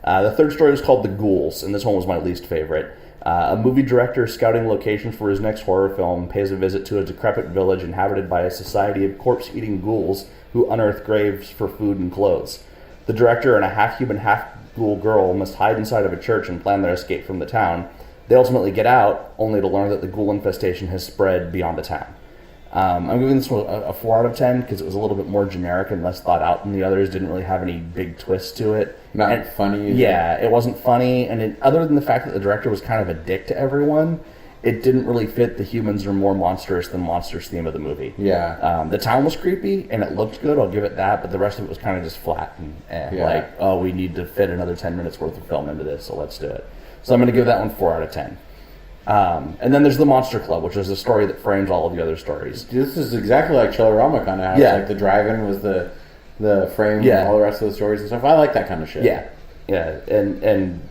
The third story was called The Ghouls, and this one was my least favorite. A movie director scouting locations for his next horror film pays a visit to a decrepit village inhabited by a society of corpse-eating ghouls who unearth graves for food and clothes. The director and a half-human, half-ghoul girl must hide inside of a church and plan their escape from the town. They ultimately get out, only to learn that the ghoul infestation has spread beyond the town. I'm giving this one a 4 out of 10 because it was a little bit more generic and less thought out than the others. Didn't really have any big twists to it. Not funny. Yeah, it wasn't funny. And other than the fact that the director was kind of a dick to everyone, it didn't really fit the humans are more monstrous than monsters theme of the movie. Yeah. The town was creepy and it looked good. I'll give it that. But the rest of it was kind of just flat and like, oh, we need to fit another 10 minutes worth of film into this, so let's do it. So I'm going to give that one 4 out of 10. And then there's The Monster Club, which is the story that frames all of the other stories. This is exactly like Chillerama kind of. Yeah. Like the drive-in was the frame and all the rest of the stories and stuff. I like that kind of shit. Yeah. Yeah. And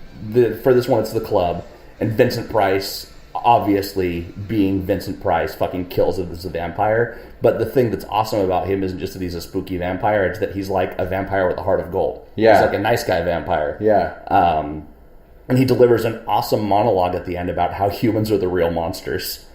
for this one, it's The Club. And Vincent Price, obviously being Vincent Price, fucking kills it as a vampire. But the thing that's awesome about him isn't just that he's a spooky vampire, it's that he's like a vampire with a heart of gold. Yeah. He's like a nice guy vampire. Yeah. And he delivers an awesome monologue at the end about how humans are the real monsters.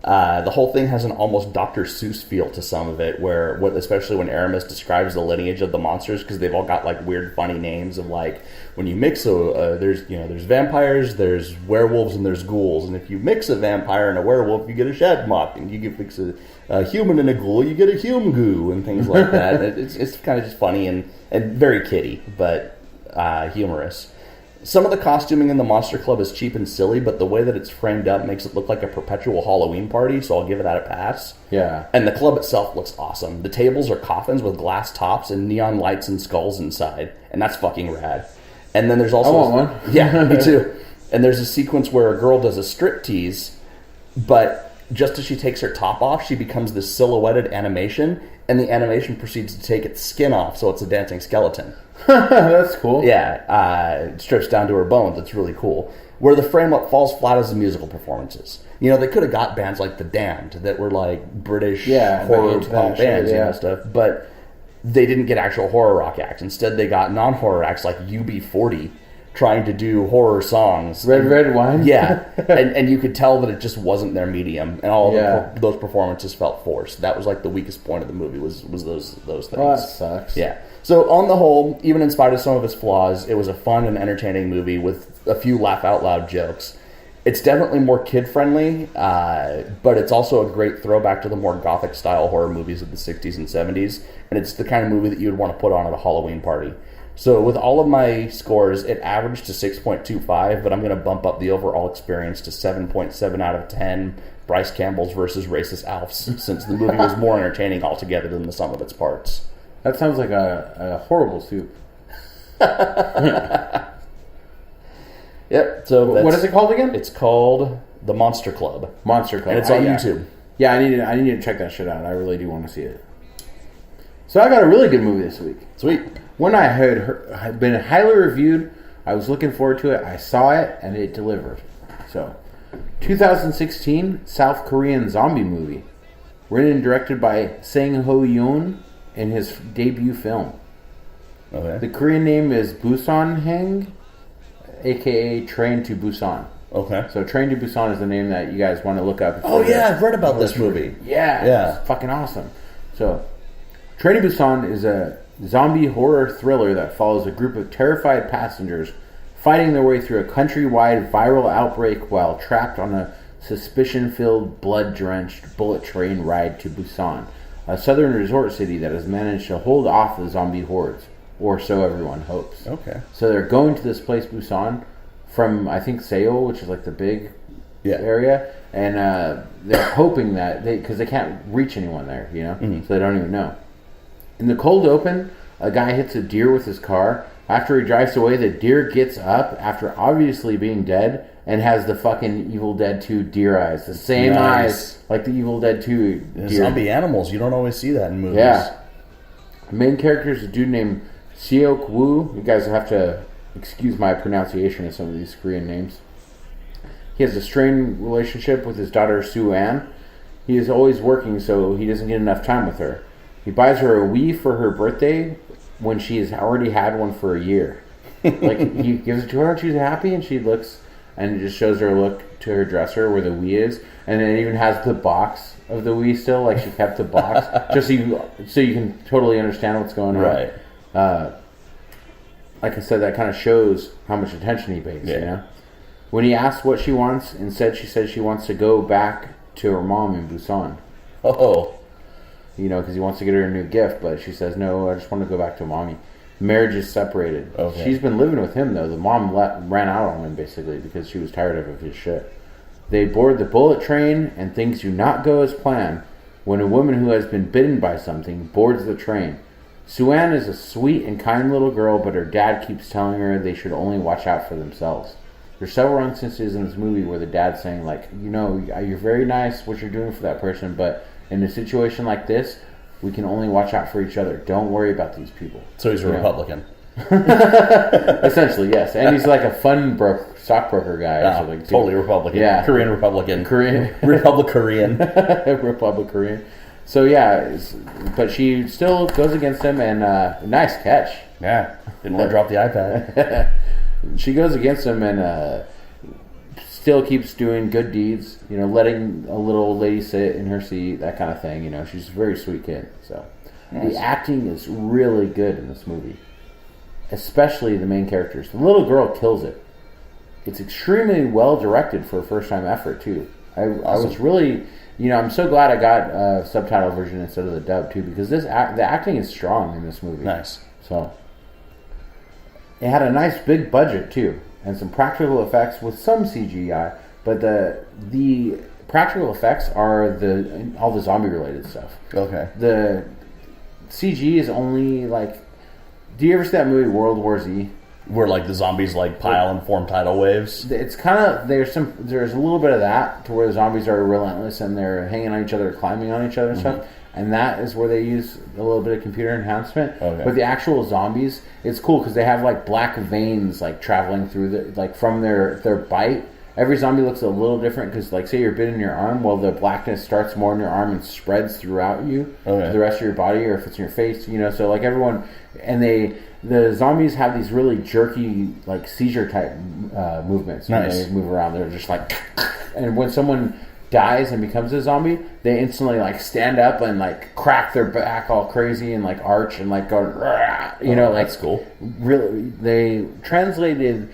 The whole thing has an almost Dr. Seuss feel to some of it, especially when Aramis describes the lineage of the monsters, because they've all got like weird, funny names of like when you mix there's vampires, there's werewolves, and there's ghouls. And if you mix a vampire and a werewolf, you get a shadmock, and you mix a human and a ghoul, you get a hume-goo, and things like that. It's kind of just funny and very kiddie, but humorous. Some of the costuming in the Monster Club is cheap and silly, but the way that it's framed up makes it look like a perpetual Halloween party, so I'll give it that a pass. Yeah. And the club itself looks awesome. The tables are coffins with glass tops and neon lights and skulls inside, and that's fucking rad. And then there's also... I want one. Yeah, me too. And there's a sequence where a girl does a strip tease, but just as she takes her top off, she becomes this silhouetted animation, and the animation proceeds to take its skin off, so it's a dancing skeleton. That's cool. Yeah, it strips down to her bones. It's really cool. Where the frame up falls flat is the musical performances. You know, they could have got bands like The Damned that were like British horror punk bands and stuff, but they didn't get actual horror rock acts. Instead, they got non-horror acts like UB40 trying to do horror songs. Red Wine? Yeah, and you could tell that it just wasn't their medium, and all of those performances felt forced. That was like the weakest point of the movie was those things. Oh, that sucks. Yeah. So on the whole, even in spite of some of its flaws, it was a fun and entertaining movie with a few laugh-out-loud jokes. It's definitely more kid-friendly, but it's also a great throwback to the more gothic-style horror movies of the 60s and 70s, and it's the kind of movie that you would want to put on at a Halloween party. So with all of my scores, it averaged to 6.25, but I'm going to bump up the overall experience to 7.7 out of 10 Bruce Campbell's versus Racist Alfs, since the movie was more entertaining altogether than the sum of its parts. That sounds like a horrible soup. Yep. So what is it called again? It's called The Monster Club. Monster Club. And it's on YouTube. Yeah, I need to check that shit out. I really do want to see it. So I got a really good movie this week. Sweet. One I had been highly reviewed. I was looking forward to it. I saw it, and it delivered. So, 2016 South Korean zombie movie. Written and directed by Sang Ho-yoon in his debut film. Okay. The Korean name is Busan Hang, a.k.a. Train to Busan. Okay. So Train to Busan is the name that you guys want to look up. Oh yeah, I've read about this movie. Yeah. It's fucking awesome. So Train to Busan is a zombie horror thriller that follows a group of terrified passengers fighting their way through a countrywide viral outbreak while trapped on a suspicion-filled, blood-drenched bullet train ride to Busan, a southern resort city that has managed to hold off the zombie hordes, or so everyone hopes. Okay. So they're going to this place, Busan, from, I think, Seoul, which is like the big area, and they're hoping that, because they can't reach anyone there, you know, so they don't even know. In the cold open, a guy hits a deer with his car. After he drives away, the deer gets up after obviously being dead and has the fucking Evil Dead 2 deer eyes. The same eyes like the Evil Dead 2 deer. Zombie animals, you don't always see that in movies. Yeah. The main character is a dude named Seok Woo. You guys have to excuse my pronunciation of some of these Korean names. He has a strained relationship with his daughter Soo-Ann. He is always working, so he doesn't get enough time with her. He buys her a Wii for her birthday when she has already had one for a year. Like, he gives it to her and she's happy, and she looks, and it just shows her a look to her dresser where the Wii is, and then it even has the box of the Wii still, like she kept the box, just so you can totally understand what's going on. Right. Like I said, that kind of shows how much attention he pays, you know? When he asks what she wants, instead she says she wants to go back to her mom in Busan. Oh. You know, because he wants to get her a new gift, but she says, no, I just want to go back to mommy. Marriage is separated. Okay. She's been living with him, though. The mom ran out on him, basically, because she was tired of his shit. They board the bullet train, and things do not go as planned when a woman who has been bitten by something boards the train. Soo-Ann is a sweet and kind little girl, but her dad keeps telling her they should only watch out for themselves. There's several instances in this movie where the dad's saying, like, you know, you're very nice what you're doing for that person, but in a situation like this, we can only watch out for each other. Don't worry about these people. So he's a Republican. Essentially, yes. And he's like a stockbroker guy or something, too. Totally Republican. Yeah. Korean Republican. Korean. Republican. Republican. So, yeah. But she still goes against him, and nice catch. Yeah. Didn't want to drop the iPad. She goes against him and still keeps doing good deeds, you know, letting a little lady sit in her seat, that kind of thing, you know. She's a very sweet kid. So nice. The acting is really good in this movie, especially the main characters. The little girl kills it. It's extremely well directed for a first time effort too. I was really, you know, I'm so glad I got a subtitle version instead of the dub too, because the acting is strong in this movie. Nice. So it had a nice big budget too, and some practical effects with some CGI, but the practical effects are all the zombie related stuff. Okay. The CG is only like, do you ever see that movie World War Z? Where like the zombies like pile and form tidal waves. It's kind of there's a little bit of that to where the zombies are relentless and they're hanging on each other, climbing on each other and stuff. And that is where they use a little bit of computer enhancement. Okay. But the actual zombies, it's cool because they have like black veins like traveling through from their bite. Every zombie looks a little different because, like, say you're bitten in your arm, well, the blackness starts more in your arm and spreads throughout you to the rest of your body, or if it's in your face, you know. So like everyone, and the zombies have these really jerky, like seizure type movements when they move around. They're just like, and when someone dies and becomes a zombie, they instantly like stand up and like crack their back all crazy and like arch and like go, you know, like, that's cool. Really, they translated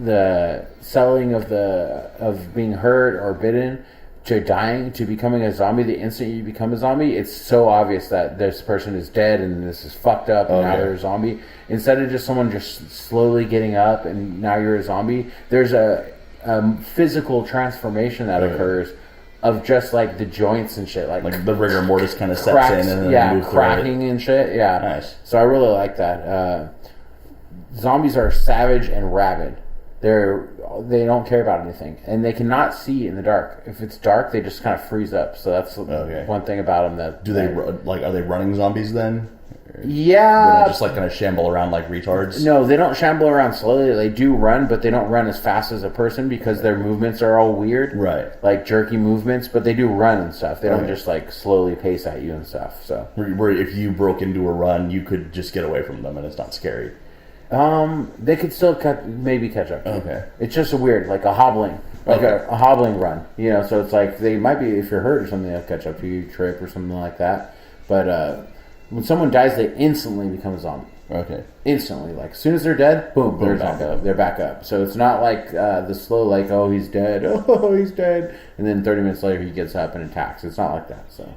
the selling of being hurt or bitten to dying to becoming a zombie. The instant you become a zombie, it's so obvious that this person is dead and this is fucked up and now they're a zombie. Instead of just someone just slowly getting up and now you're a zombie, there's a physical transformation that occurs of just like the joints and shit, like the rigor mortis kind of sets in and then move cracking and shit. Yeah, nice. So I really like that. Zombies are savage and rabid. They don't care about anything, and they cannot see in the dark. If it's dark, they just kind of freeze up. So that's one thing about them. That are they running zombies then? Yeah, they don't just like kind of shamble around like retards. No, they don't shamble around slowly. They do run, but they don't run as fast as a person because their movements are all weird, right? Like jerky movements. But they do run and stuff. They don't just like slowly pace at you and stuff. So where if you broke into a run, you could just get away from them, and it's not scary. They could still maybe catch up. Okay. It's just a weird, like a hobbling. Like a hobbling run. So it's like they might be, if you're hurt or something, they'll catch up to you, trip or something like that. But when someone dies, they instantly become a zombie. Okay. Instantly. Like, as soon as they're dead, boom, they're back up. They're back up. So it's not like the slow, like, oh, he's dead. Oh, he's dead. And then 30 minutes later, he gets up and attacks. It's not like that. So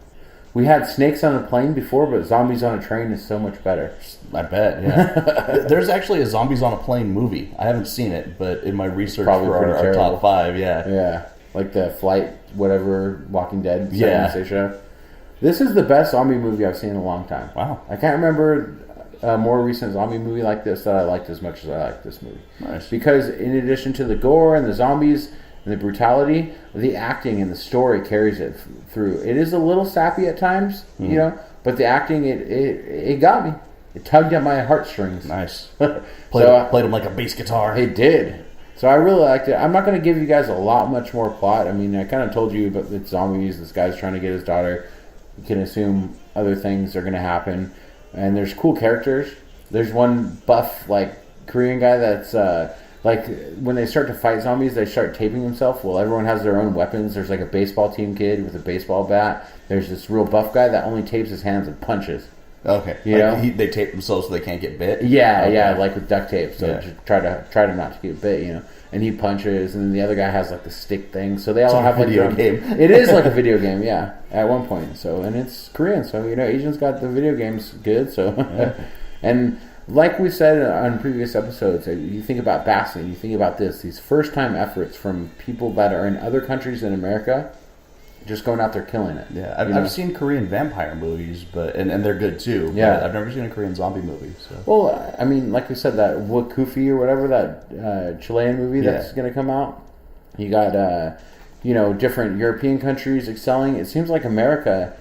we had snakes on a plane before, but zombies on a train is so much better. I bet, yeah. There's actually a Zombies on a Plane movie. I haven't seen it, but in my research for our top 5, yeah. Yeah. Like the Flight, whatever, Walking Dead show. This is the best zombie movie I've seen in a long time. Wow. I can't remember a more recent zombie movie like this that I liked as much as I liked this movie. Nice. Because in addition to the gore and the zombies and the brutality, the acting and the story carries it through. It is a little sappy at times, but the acting, it got me. It tugged at my heartstrings. Nice. Played them like a bass guitar. It did. So I really liked it. I'm not going to give you guys a lot much more plot. I mean, I kind of told you about the zombies. This guy's trying to get his daughter. You can assume other things are going to happen. And there's cool characters. There's one buff, like, Korean guy that's, like, when they start to fight zombies, they start taping themselves. Well, everyone has their own weapons. There's, like, a baseball team kid with a baseball bat. There's this real buff guy that only tapes his hands and punches. Okay. They tape themselves so they can't get bit? Yeah, like with duct tape. So just try to not to get bit, And he punches, and then the other guy has like the stick thing. So they all have a video game. It is like a video game, yeah, at one point. So, and it's Korean, so Asians got the video games good. So, and like we said on previous episodes, you think about Bassin, you think about these first time efforts from people that are in other countries in America. Just going out there killing it. Yeah, I've seen Korean vampire movies, but and they're good too. Yeah, I've never seen a Korean zombie movie. So. Well, I mean, like we said, that Wakufi or whatever, that Chilean movie that's going to come out. You got different European countries excelling. It seems like America.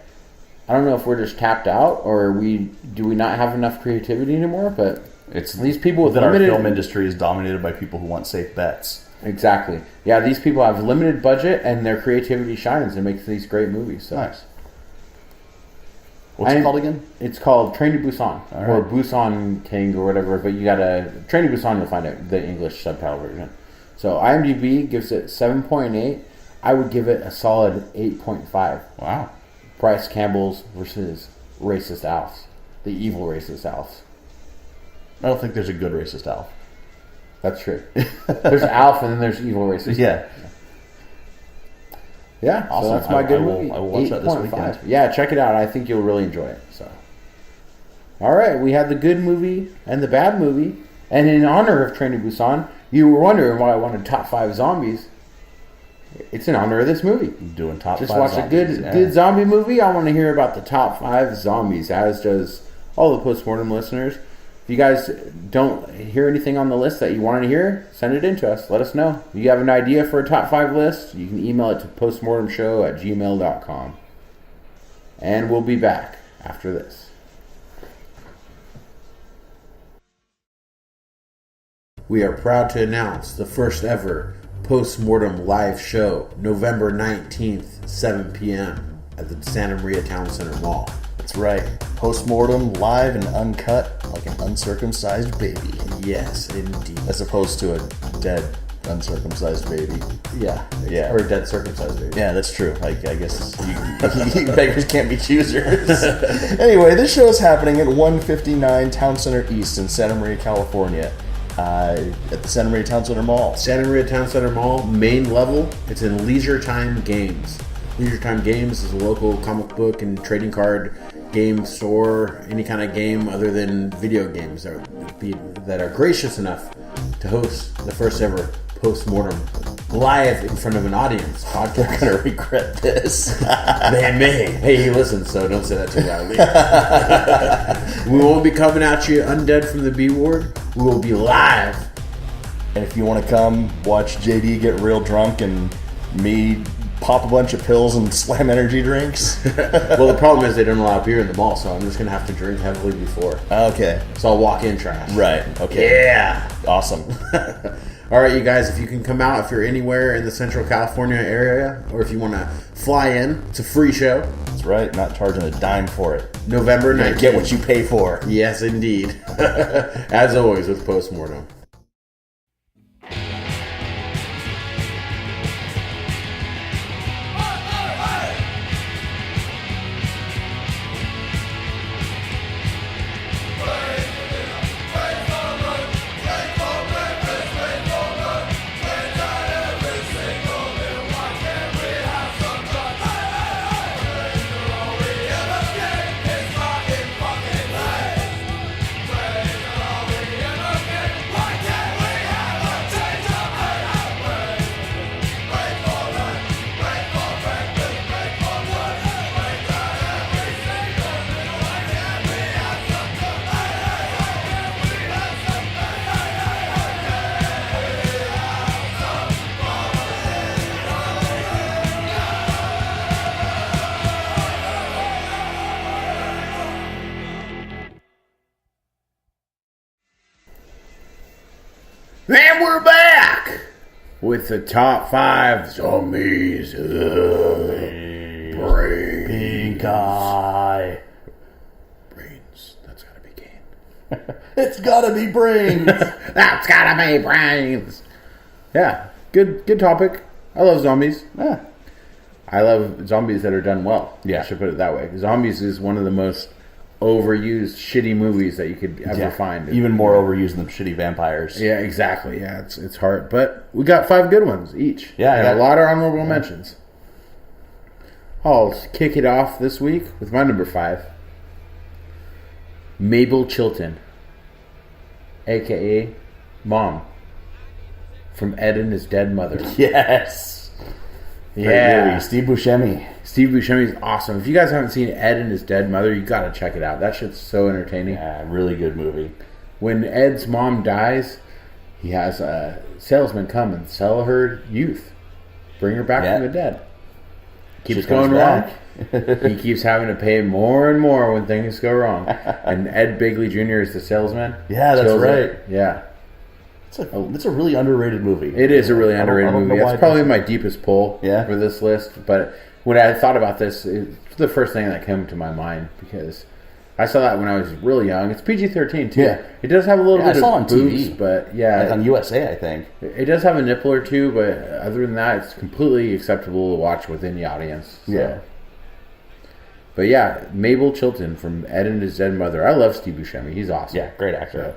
I don't know if we're just tapped out or do we not have enough creativity anymore. But it's these people with our limited film industry is dominated by people who want safe bets. Exactly. Yeah, these people have limited budget and their creativity shines and makes these great movies. So. Nice. What's it called again? It's called Train to Busan or Busan King or whatever. But you got to Train to Busan. You'll find it the English subtitle version. So IMDb gives it 7.8. I would give it a solid 8.5. Wow. Bruce Campbell's versus racist Alfs, the evil racist Alfs. I don't think there's a good racist Alf. That's true. There's Alf and then there's evil racist. Yeah. Yeah, awesome. So that's my good movie. I will watch that this weekend. Yeah, check it out. I think you'll really enjoy it. So, all right, we had the good movie and the bad movie, and in honor of Train to Busan, you were wondering why I wanted top 5 zombies. It's in honor of this movie. Doing top 5 Just watch zombies, a good zombie movie. I want to hear about the top 5 zombies, as does all the Postmortem listeners. If you guys don't hear anything on the list that you wanted to hear, send it in to us. Let us know. If you have an idea for a top 5 list, you can email it to postmortemshow@gmail.com. And we'll be back after this. We are proud to announce the first ever Postmortem live show, November 19th, 7 p.m. at the Santa Maria Town Center Mall. That's right. Postmortem live and uncut like an uncircumcised baby. Yes, indeed. As opposed to a dead uncircumcised baby. Yeah. Yeah. Or a dead circumcised baby. Yeah, that's true. I guess you beggars can't be choosers. Anyway, this show is happening at 159 Town Center East in Santa Maria, California. At the Santa Maria Town Center Mall. Santa Maria Town Center Mall, main level. It's in Leisure Time Games. Leisure Time Games is a local comic book and trading card game store, any kind of game other than video games that are gracious enough to host the first ever Postmortem live in front of an audience podcast. They're going to regret this. They may. Hey, he listens, so don't say that too loudly. We won't be coming at you undead from the B ward. We will be live. And if you want to come watch JD get real drunk and me pop a bunch of pills and slam energy drinks. Well, the problem is they don't allow beer in the mall, so I'm just going to have to drink heavily before. Okay. So I'll walk in trash. Right. Okay. Yeah. Awesome. All right, you guys, if you can come out, if you're anywhere in the Central California area, or if you want to fly in, it's a free show. That's right, not charging a dime for it. November 19th. Get what you pay for. Yes, indeed. As always with Postmortem. And we're back with the top 5 zombies. Brains. Pink eye. Brains. That's gotta be Kane. It's gotta be brains. That's gotta be brains. Yeah, good topic. I love zombies. Yeah. I love zombies that are done well. Yeah. I should put it that way. Zombies is one of the most overused, shitty movies that you could ever find. Even more overused than shitty vampires. Yeah, exactly. Yeah, it's hard. But we got 5 good ones each. Yeah, and a lot of honorable mentions. I'll kick it off this week with my number 5. Mabel Chilton, a.k.a. Mom, from Ed and His Dead Mother. Yes. Yeah. Steve Buscemi. Steve Buscemi's awesome. If you guys haven't seen Ed and His Dead Mother, you gotta check it out. That shit's so entertaining. Yeah, really good movie. When Ed's mom dies, he has a salesman come and sell her youth. Bring her back from the dead. Keeps going wrong. He keeps having to pay more and more when things go wrong. And Ed Begley Jr. is the salesman. Yeah, that's right. Yeah. It's a really underrated movie. It is a really underrated movie. That's probably my deepest pull for this list. But when I thought about this, it's the first thing that came to my mind because I saw that when I was really young. It's PG-13 too. Yeah. It does have a little bit of on boobs, TV. but yeah, like on USA, I think it does have a nipple or two. But other than that, it's completely acceptable to watch within the audience. So. Yeah. But yeah, Mabel Chilton from Ed and His Dead Mother. I love Steve Buscemi. He's awesome. Yeah, great actor. So,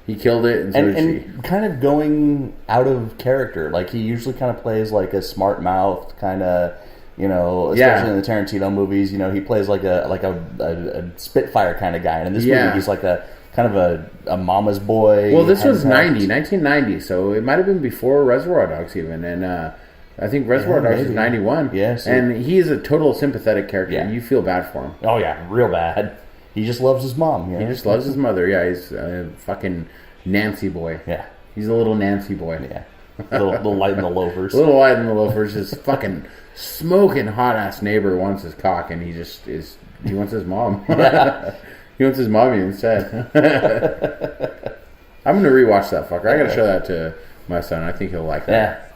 he killed it, and so did she. Kind of going out of character. Like, he usually kind of plays like a smart-mouthed kind of, especially in the Tarantino movies. He plays like a Spitfire kind of guy. And in this movie, he's like a kind of a mama's boy. Well, this was 1990, so it might have been before Reservoir Dogs even. And I think Reservoir Dogs is 91. Yes. And he is a total sympathetic character. Yeah. You feel bad for him. Oh, yeah, real bad. He just loves his mom. He just loves his mother. Yeah, he's a fucking Nancy boy. Yeah. He's a little Nancy boy. Yeah. Little light in the loafers. Little light in the loafers. His fucking smoking hot-ass neighbor wants his cock, and he wants his mom. Yeah. He wants his mommy instead. I'm going to rewatch that fucker. I got to show that to my son. I think he'll like that.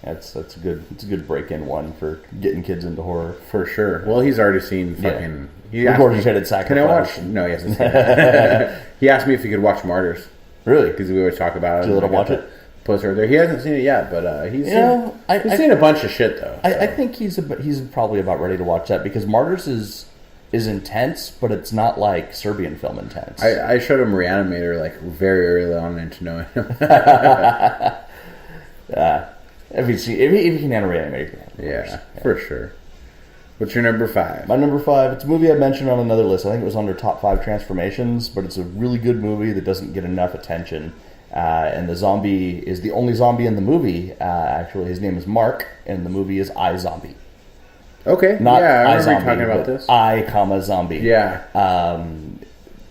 Yeah. That's a good break-in one for getting kids into horror. For sure. Well, he's already seen fucking... Regurgitated Sacrifice. Can I watch... No, he hasn't seen it. He asked me if he could watch Martyrs. Really? Because we always talk about it. Did you let him watch it? Poster there. He hasn't seen it yet, but he's seen a bunch of shit, though. So. I think he's probably about ready to watch that, because Martyrs is intense, but it's not like Serbian film intense. I showed him Reanimator like very early on into knowing him. If you can handle Reanimator, yeah, for sure. What's your number 5? My number 5, it's a movie I mentioned on another list. I think it was under top 5 transformations, but it's a really good movie that doesn't get enough attention. And the zombie is the only zombie in the movie. Actually, his name is Mark, and the movie is I, Zombie. Okay, not I remember zombie, talking about this. I, zombie. Yeah.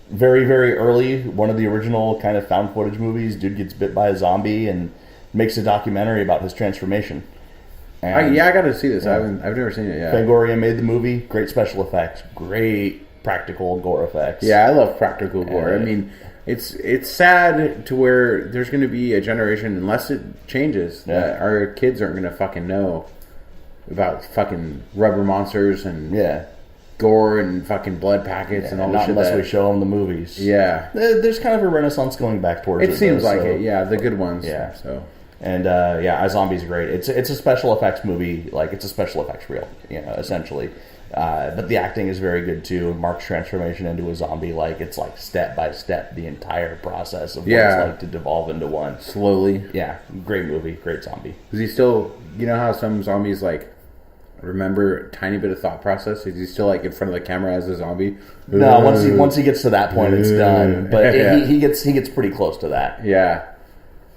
Very, very early, one of the original kind of found footage movies. Dude gets bit by a zombie and makes a documentary about his transformation. I got to see this. I've never seen it yet. Fangoria made the movie. Great special effects. Great practical gore effects. Yeah, I love practical gore. I mean, it's sad to where there's going to be a generation, unless it changes, that our kids aren't going to fucking know about fucking rubber monsters and gore and fucking blood packets and all that shit. Unless we show them the movies. Yeah. There's kind of a renaissance going back towards it. It seems like it, the good ones. Yeah. So. And iZombie's great. It's a special effects movie, like it's a special effects reel, essentially. But the acting is very good too. Mark's transformation into a zombie, like it's like step by step the entire process of what it's like to devolve into one. Slowly. Yeah, great movie, great zombie. Is he still? You know how some zombies like remember a tiny bit of thought process? Is he still like in front of the camera as a zombie? No, once he gets to that point, it's done. But he gets pretty close to that. Yeah,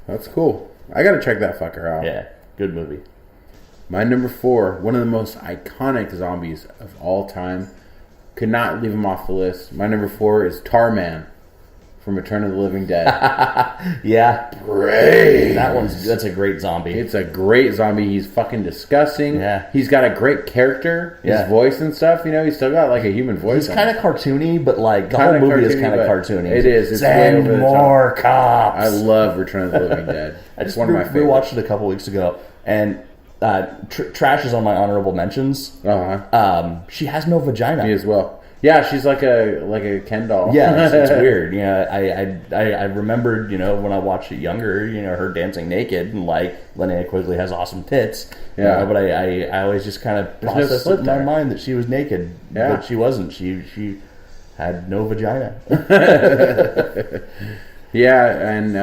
that's cool. I gotta check that fucker out. Yeah, good movie. My number 4, one of the most iconic zombies of all time. Could not leave him off the list. My number 4 is Tarman from Return of the Living Dead. Yeah. Great. That's a great zombie. It's a great zombie. He's fucking disgusting. Yeah. He's got a great character. His voice and stuff, he's still got like a human voice. He's kind of cartoony, but like the whole movie is kind of cartoony. It is. It's Send more cops. I love Return of the Living Dead. It's one of my favorites. We watched it a couple weeks ago, and Trash is on my honorable mentions. She has no vagina. Me as well. Yeah, she's like a Ken doll. Yeah, it's weird. I remembered, when I watched it younger, her dancing naked, and like Linnea Quigley has awesome tits. Yeah, but I always just kind of processed it in my mind that she was naked. Yeah, but she wasn't. She had no vagina. Yeah, and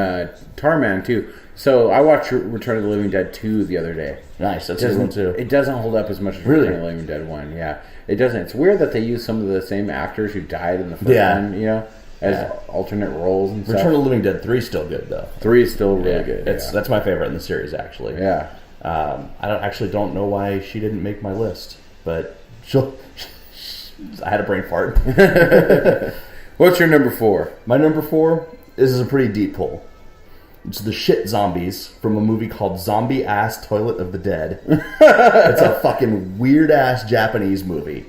Tarman too. So I watched Return of the Living Dead 2 the other day. Nice, that's a good one too. It doesn't hold up as much as Return of the Living Dead 1. Yeah, it doesn't. It's weird that they use some of the same actors who died in the first one, as alternate roles and stuff. Return of the Living Dead 3 is still good though. 3 is still really good. That's my favorite in the series actually. Yeah. I don't know why she didn't make my list, but I had a brain fart. What's your number 4? My number 4 is a pretty deep pull. It's the shit zombies from a movie called Zombie Ass Toilet of the Dead. It's a fucking weird ass Japanese movie,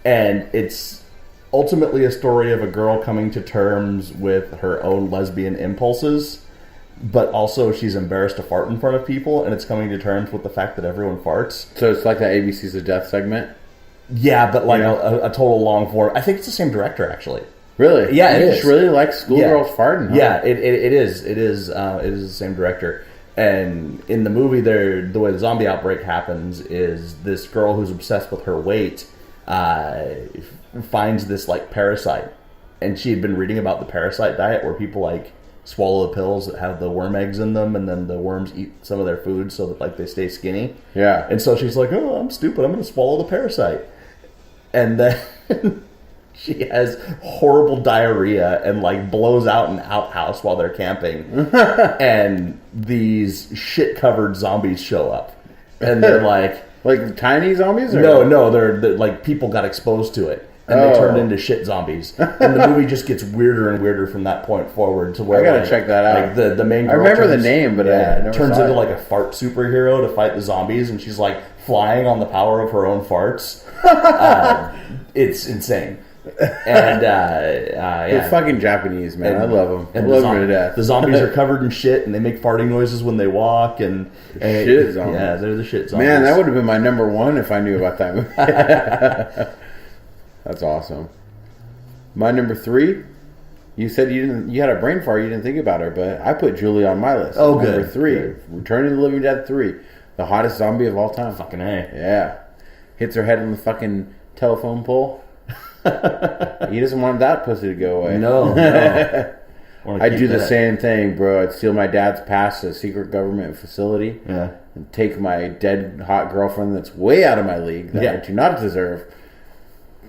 and it's ultimately a story of a girl coming to terms with her own lesbian impulses, but also she's embarrassed to fart in front of people, and it's coming to terms with the fact that everyone farts. So it's like the ABC's of Death segment? Yeah, but like a total long form. I think it's the same director, actually. Really? Yeah, it just really likes schoolgirls farting. Huh? Yeah, it is. It is the same director. And in the movie, the way the zombie outbreak happens is this girl who's obsessed with her weight finds this like parasite, and she had been reading about the parasite diet where people like swallow the pills that have the worm eggs in them, and then the worms eat some of their food so that like they stay skinny. Yeah. And so she's like, "Oh, I'm stupid. I'm going to swallow the parasite," and then. She has horrible diarrhea and like blows out an outhouse while they're camping, and these shit-covered zombies show up, and they're like tiny zombies. Or? No, they're like people got exposed to it, and they turned into shit zombies, and the movie just gets weirder and weirder from that point forward. To where I gotta check that out. Like the main girl I remember the name, but I never turns saw into it. like a fart superhero to fight the zombies, and she's like flying on the power of her own farts. It's insane. And they're fucking Japanese, man. I love them. And I love them to death. The zombies are covered in shit, and they make farting noises when they walk. And shit zombies. Yeah, they're the shit zombies. Man, that would have been my number 1 if I knew about that movie. That's awesome. My number 3. You said you had a brain fart. You didn't think about her, but I put Julie on my list. Oh, number good. 3. Good. Return of the Living Dead 3. The hottest zombie of all time. Fucking A. Yeah. Hits her head on the fucking telephone pole. He doesn't want that pussy to go away. No. I'd do the same thing, bro. I'd steal my dad's pass to a secret government facility. Yeah. And take my dead hot girlfriend that's way out of my league, that I do not deserve,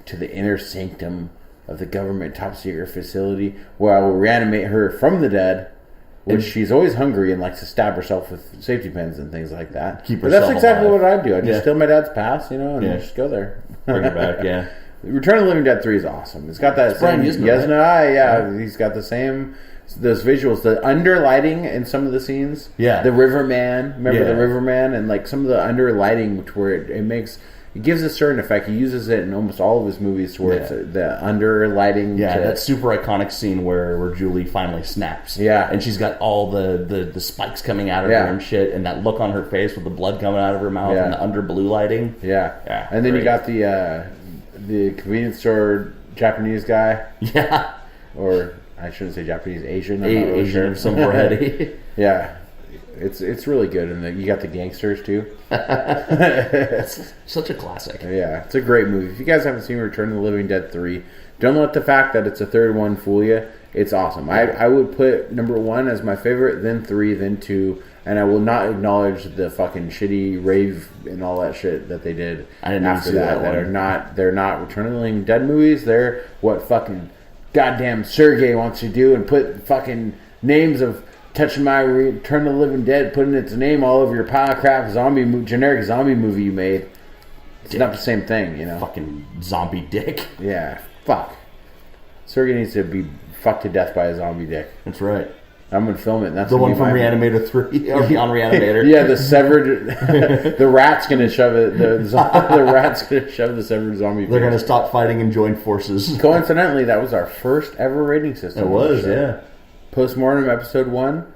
to the inner sanctum of the government top secret facility, where I will reanimate her from the dead, which she's always hungry and likes to stab herself with safety pins and things like that. Keep but herself that's exactly alive. what I'd do. I'd just steal my dad's pass, and just go there. Bring her back, yeah. Return of the Living Dead 3 is awesome. It's got that same Yesna, He's got the same those visuals, the under lighting in some of the scenes. Yeah. The Riverman, remember the Riverman, and like some of the under lighting, where it makes it gives a certain effect. He uses it in almost all of his movies, where it's the under lighting. Yeah, that super iconic scene where Julie finally snaps. Yeah, and she's got all the spikes coming out of her and shit, and that look on her face with the blood coming out of her mouth and the under blue lighting. Yeah, and then you got the convenience store Japanese guy. Yeah, or I shouldn't say Japanese, Asian. Asian of some variety. Yeah. It's really good, and you got the gangsters too. It's such a classic. Yeah, it's a great movie. If you guys haven't seen Return of the Living Dead 3, don't let the fact that it's a third one fool you. It's awesome. I would put number 1 as my favorite, then 3, then 2, and I will not acknowledge the fucking shitty rave and all that shit that they did after that. They're not Return of the Living Dead movies. They're what fucking goddamn Sergey wants you to do, and put fucking names of touching my Return of the Living Dead, putting its name all over your pile of crap generic zombie movie you made. It's not the same thing, you know. Fucking zombie dick. Yeah, fuck. Sergey needs to be fucked to death by a zombie dick. That's right. I'm gonna film it. And that's the one from Reanimator 3 or Beyond Reanimator. Yeah, the severed. The rat's gonna shove it. The rat's gonna shove the severed zombie. They're gonna stop fighting and join forces. Coincidentally, that was our first ever rating system. It was, yeah. Postmortem episode 1.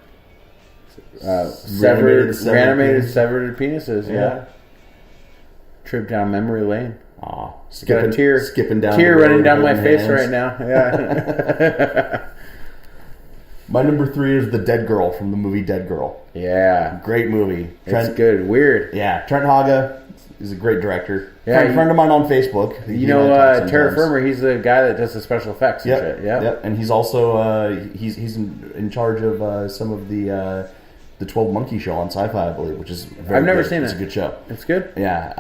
Reanimated severed penises. Yeah. Trip down memory lane. Aw, got a tear running down my face right now. Yeah. My number 3 is The Dead Girl from the movie Dead Girl. Yeah, great movie. It's good. Weird. Yeah, Trent Haga is a great director. Yeah, friend of mine on Facebook. You know, Terra Firma. He's the guy that does the special effects and shit. Yep. And he's also he's in charge of some of the 12 Monkey Show on Sci-Fi, I believe, which is I've never seen it. It's a good show. It's good. Yeah.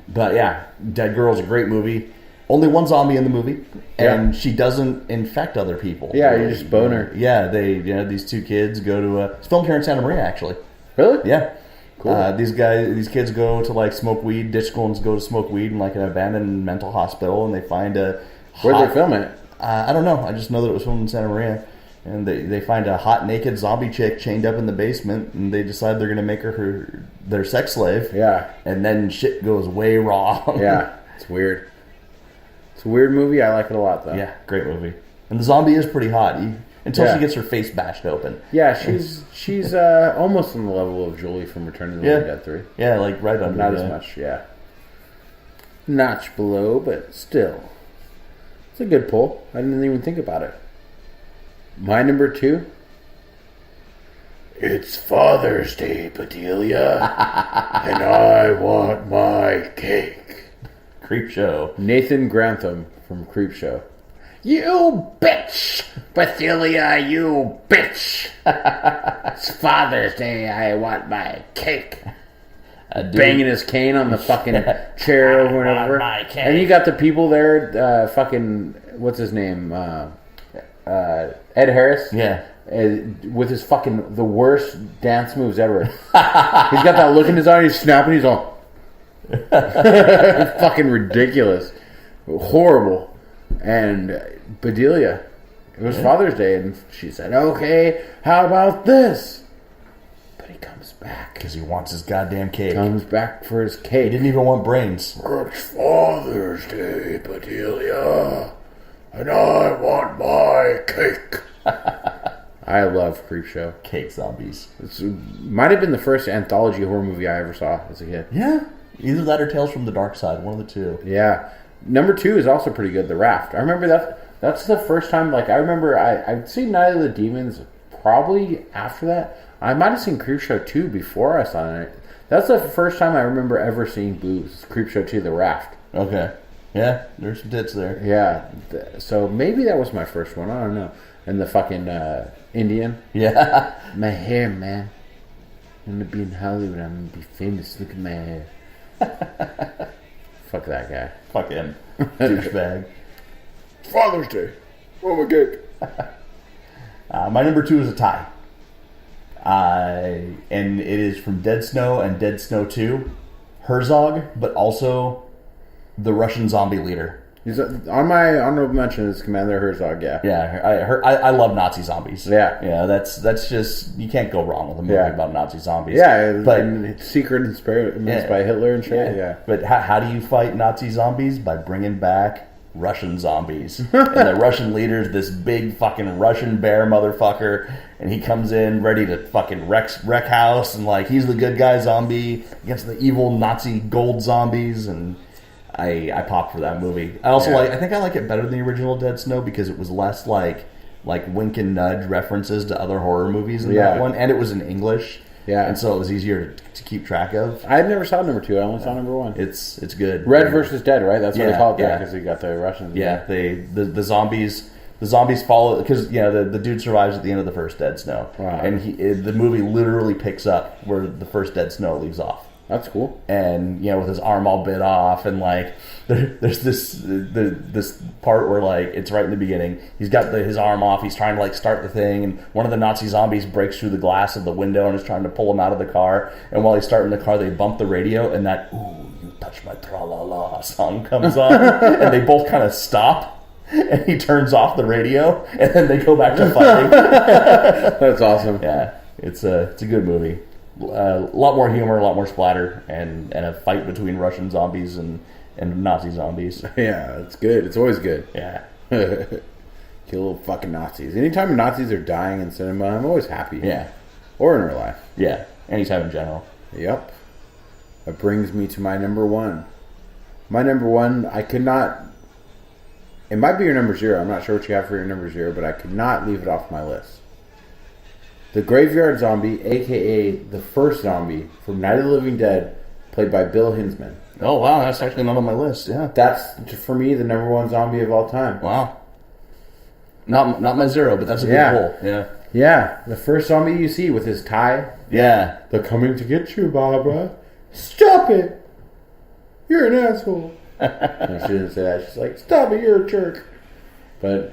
But yeah, Dead Girl's a great movie. Only one zombie in the movie, and she doesn't infect other people. Yeah, you just bone her. Yeah, these 2 kids go to it's filmed here in Santa Maria, actually. Really? Yeah. Cool. These kids go to like smoke weed. Ditch school and go to smoke weed in like an abandoned mental hospital, and they find a. Where'd they film it? I don't know. I just know that it was filmed in Santa Maria, and they find a hot naked zombie chick chained up in the basement, and they decide they're gonna make her their sex slave. Yeah. And then shit goes way wrong. Yeah, it's weird. It's a weird movie. I like it a lot, though. Yeah, great movie. And the zombie is pretty hot until she gets her face bashed open. Yeah, she's almost on the level of Julie from Return of the Living Dead 3. Yeah, like right under. Not as much, yeah. Notch below, but still. It's a good pull. I didn't even think about it. My number 2. It's Father's Day, Bedelia. And I want my cake. Creepshow. Nathan Grantham from Creepshow. You bitch! Bedelia, you bitch! It's Father's Day, I want my cake. Banging his cane on the fucking chair over and over. And you got the people there, fucking, what's his name? Ed Harris? Yeah. With his fucking, the worst dance moves ever. He's got that look in his eye, he's snapping, he's all... fucking ridiculous. Horrible. And Bedelia, it was Father's Day, and she said, okay, how about this? But he comes back. Because he wants his goddamn cake. Comes back for his cake. He didn't even want brains. It's Father's Day, Bedelia, and I want my cake. I love Creepshow. Cake zombies. It might have been the first anthology horror movie I ever saw as a kid. Yeah. Either that or Tales from the Dark Side. One of the 2. Yeah. Number 2 is also pretty good. The Raft. I remember that. That's the first time. Like I remember, I'd seen Night of the Demons probably after that. I might have seen Creepshow 2 before I saw it. That's the first time I remember ever seeing boobs. Creepshow 2, The Raft. Okay. Yeah, there's some tits there. Yeah. So maybe that was my first one. I don't know. And the fucking Indian. Yeah. My hair, man. I'm gonna be in Hollywood. I'm gonna be famous. Look at my hair. Fuck that guy. Fuck him. Douchebag. It's Father's Day. Oh my cake. My number 2 is a tie. And it is from Dead Snow and Dead Snow 2. Herzog, but also the Russian zombie leader. He's on my honorable mention is Commander Herzog. Yeah, Yeah, I love Nazi zombies. Yeah. That's just, you can't go wrong with a movie about Nazi zombies. Yeah, but and secret experiments by Hitler and shit. Yeah. But how do you fight Nazi zombies? By bringing back Russian zombies. And the Russian leader's this big fucking Russian bear motherfucker, and he comes in ready to fucking wreck house, and like he's the good guy zombie against the evil Nazi gold zombies, and I popped for that movie. I also I think I like it better than the original Dead Snow because it was less like wink and nudge references to other horror movies in that one, and it was in English. Yeah, and so it was easier to keep track of. I never saw number 2. I only saw number 1. It's good. Red versus Dead, right? That's what they call it because you got the Russians. Yeah, the zombies follow because the dude survives at the end of the first Dead Snow, and the movie literally picks up where the first Dead Snow leaves off. That's cool. And with his arm all bit off, and like there's this part where like it's right in the beginning. He's got his arm off. He's trying to like start the thing, and one of the Nazi zombies breaks through the glass of the window and is trying to pull him out of the car. And while he's starting the car, they bump the radio, and that "Ooh, you touch my tra-la-la" song comes on, and they both kind of stop. And he turns off the radio, and then they go back to fighting. That's awesome. Yeah, it's a good movie. A lot more humor, a lot more splatter, and a fight between Russian zombies and Nazi zombies. Yeah, it's good. It's always good. Yeah. Kill little fucking Nazis. Anytime Nazis are dying in cinema, I'm always happy. Yeah. Or in real life. Yeah. Anytime in general. Yep. That brings me to my number 1. My number 1, I could not... It might be your number 0. I'm not sure what you have for your number 0, but I could not leave it off my list. The Graveyard Zombie, a.k.a. the first zombie from Night of the Living Dead, played by Bill Hinsman. Oh, wow. That's actually not on my list. Yeah. That's, for me, the number 1 zombie of all time. Wow. Not my 0, but that's a good pull. Yeah. Yeah. The first zombie you see with his tie. Yeah. They're coming to get you, Barbara. Stop it. You're an asshole. No, she didn't say that. She's like, stop it, you're a jerk. But...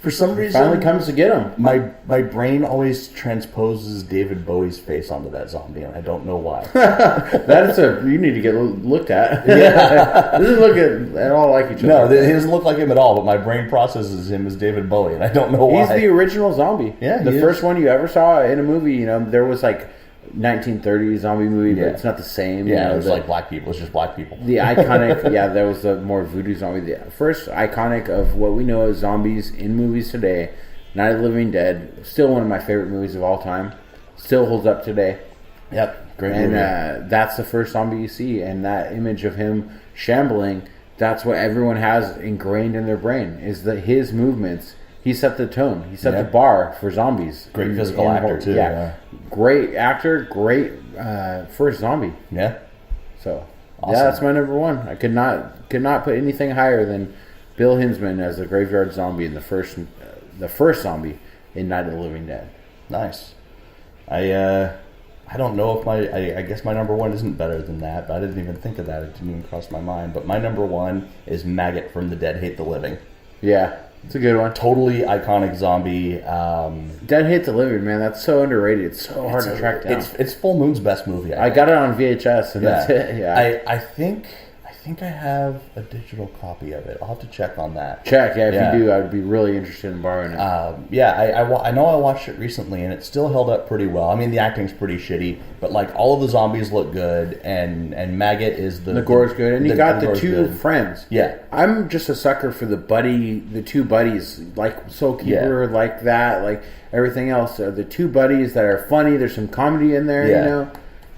For some reason, finally comes to get him. My brain always transposes David Bowie's face onto that zombie, and I don't know why. You need to get looked at. Yeah, doesn't look at all like each other. No, it doesn't look like him at all. But my brain processes him as David Bowie, and I don't know why. He's the original zombie. Yeah, the first one you ever saw in a movie. There was like 1930s zombie movie, but it's not the same. Yeah, it was like black people. It's just black people. The iconic, that was the more voodoo zombie. The first iconic of what we know as zombies in movies today, Night of the Living Dead, still one of my favorite movies of all time. Still holds up today. Yep, great movie. And that's the first zombie you see, and that image of him shambling, that's what everyone has ingrained in their brain, is that his movements... He set the tone. He set the bar for zombies. Great physical actor, too. Yeah. Great actor. Great first zombie. Yeah. So, awesome. That's my number 1. I could not put anything higher than Bill Hinsman as the Graveyard Zombie in the first zombie in Night of the Living Dead. Nice. I don't know if I guess my number 1 isn't better than that, but I didn't even think of that. It didn't even cross my mind. But my number 1 is Maggot from The Dead Hate the Living. Yeah. It's a good one. Totally iconic zombie. Dead Hate the Living, man. That's so underrated. It's so hard to track down. It's Full Moon's best movie. I got it on VHS, and that's it. Yeah. I think I have a digital copy of it. I'll have to check on that. If you do, I'd be really interested in borrowing it. I know I watched it recently, and it still held up pretty well. I mean, the acting's pretty shitty, but like all of the zombies look good, and Maggot is the gore's good, and you got the two friends. Yeah, I'm just a sucker for the two buddies, like Soul Keeper, like that, like everything else. The two buddies that are funny. There's some comedy in there, you know.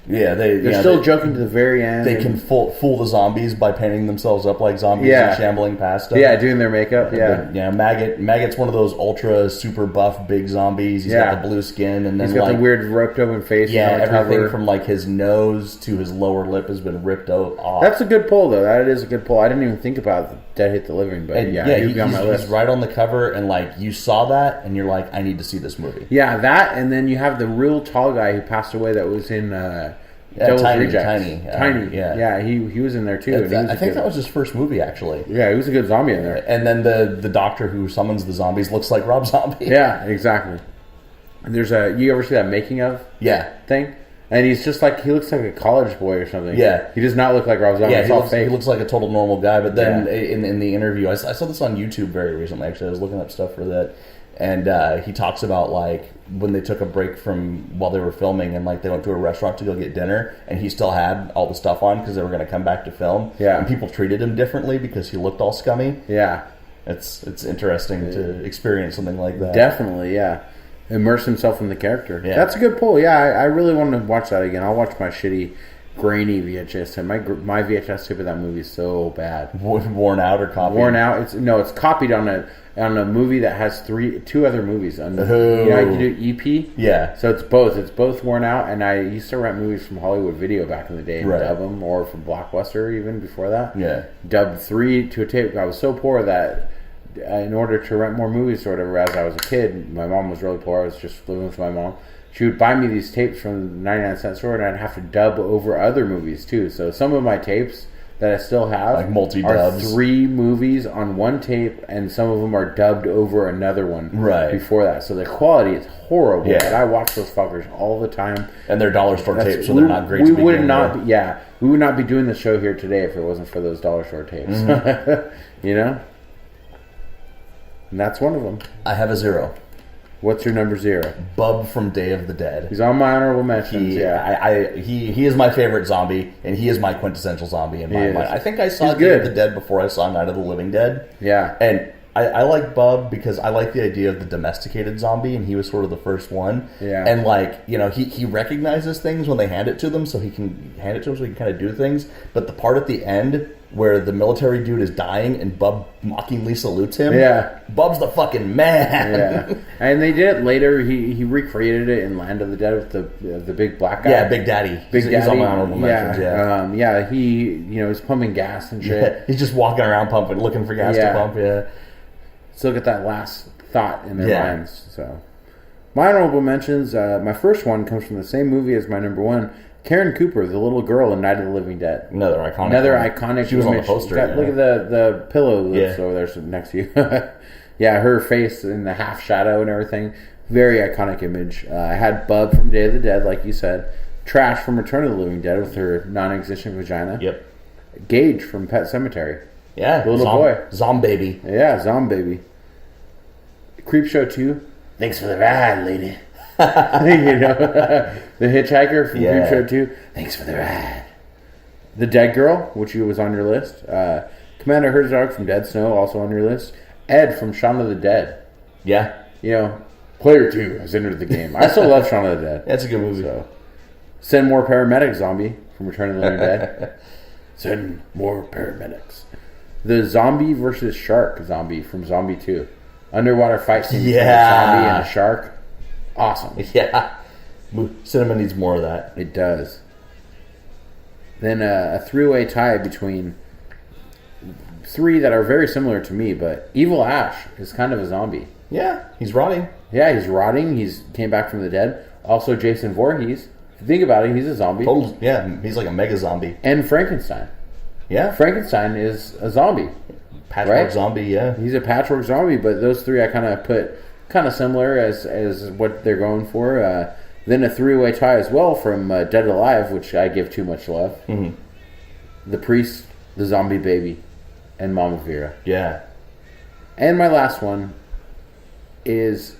Yeah, they're still joking to the very end. They can fool the zombies by painting themselves up like zombies and shambling past them. Yeah, doing their makeup. Maggot's one of those ultra super buff big zombies. He's got the blue skin, and then he's got the weird ripped open face. Yeah, everything from like his nose to his lower lip has been ripped off. That's a good pull, though. That is a good pull. I didn't even think about Dead Hate the Living, but he'd be on my list. He's right on the cover, and like you saw that, and you're like, I need to see this movie. Yeah, that, and then you have the real tall guy who passed away that was in. Tiny. Yeah, he was in there too. I think that was his first movie, actually. Yeah, he was a good zombie in there. And then the doctor who summons the zombies looks like Rob Zombie. Yeah, exactly. And there's you ever see that making of? Yeah. Thing? And he's just like, he looks like a college boy or something. Yeah. He does not look like Rob Zombie. Yeah, It's he fake. looks like a total normal guy. But then in the interview, I saw this on YouTube very recently, actually. I was looking up stuff for that. And he talks about, like, when they took a break from while they were filming and, like, they went to a restaurant to go get dinner and he still had all the stuff on because they were going to come back to film. Yeah. And people treated him differently because he looked all scummy. Yeah. It's interesting to experience something like that. Definitely, yeah. Immerse himself in the character. Yeah. That's a good pull. Yeah, I really want to watch that again. I'll watch my shitty, grainy VHS tape. My VHS tape of that movie is so bad. Worn out or copied? Worn out. It's copied on a movie that has two other movies. You know, you can do EP. Yeah. So it's both. It's both worn out. And I used to rent movies from Hollywood Video back in the day and dub them, or from Blockbuster even before that. Yeah. Dubbed 3 to a tape. I was so poor that in order to rent more movies or whatever, as I was a kid, my mom was really poor. I was just living with my mom. She would buy me these tapes from the 99-cent store, and I'd have to dub over other movies too. So some of my tapes that I still have, like multi-dubs, are 3 movies on one tape, and some of them are dubbed over another one before that. So the quality is horrible. Yeah. But I watch those fuckers all the time. And they're dollar store tapes, so they're not great to begin with. We would not be doing the show here today if it wasn't for those dollar store tapes. Mm-hmm. You know? And that's one of them. I have a 0. What's your number 0? Bub from Day of the Dead. He's on my honorable mentions. He is my favorite zombie, and he is my quintessential zombie in my mind. I think I saw Day of the Dead before I saw Night of the Living Dead. Yeah. And I like Bub because I like the idea of the domesticated zombie, and he was sort of the first one. Yeah. And, like, you know, he recognizes things when they hand it to them, so he can hand it to him so he can kind of do things. But the part at the end where the military dude is dying and Bub mockingly salutes him. Yeah. Bub's the fucking man. Yeah. And they did it later. He recreated it in Land of the Dead with the big black guy. Yeah, Big Daddy. He's on my honorable mentions, he's pumping gas and shit. Yeah, he's just walking around pumping, looking for gas to pump, Still get that last thought in their minds. So, my honorable mentions, my first one comes from the same movie as my number 1. Karen Cooper, the little girl in Night of the Living Dead. Another iconic. She was on the poster. Look at the pillow that's over there next to you. Yeah, her face in the half shadow and everything. Very iconic image. I had Bub from Day of the Dead, like you said. Trash from Return of the Living Dead with her non-existent vagina. Yep. Gage from Pet Sematary. Yeah. The little boy. Zom-Baby. Yeah, Zom-Baby. Creepshow 2. Thanks for the ride, lady. You know, the hitchhiker from Creepshow 2. Thanks for the ride. The Dead Girl, which was on your list. Commander Herzog from Dead Snow, also on your list. Ed from Shaun of the Dead. Yeah. You know, player 2 has entered the game. I still love Shaun of the Dead. That's a good movie. So, send more paramedics, zombie from Return of the Living Dead. Send more paramedics. The zombie versus shark zombie from Zombie 2. Underwater fight scene between a zombie and a shark. Awesome. Yeah. Cinema needs more of that. It does. Then a three-way tie between 3 that are very similar to me, but Evil Ash is kind of a zombie. Yeah, he's rotting. Yeah, he's rotting. He's came back from the dead. Also, Jason Voorhees. If you think about it, he's a zombie. He's like a mega zombie. And Frankenstein. Yeah. Frankenstein is a zombie. Patchwork zombie, yeah. He's a patchwork zombie, but those 3 I kind of put kind of similar as what they're going for. Then a three-way tie as well from Dead Alive, which I give too much love. Mm-hmm. The Priest, the Zombie Baby, and Mama Vera. Yeah. And my last one is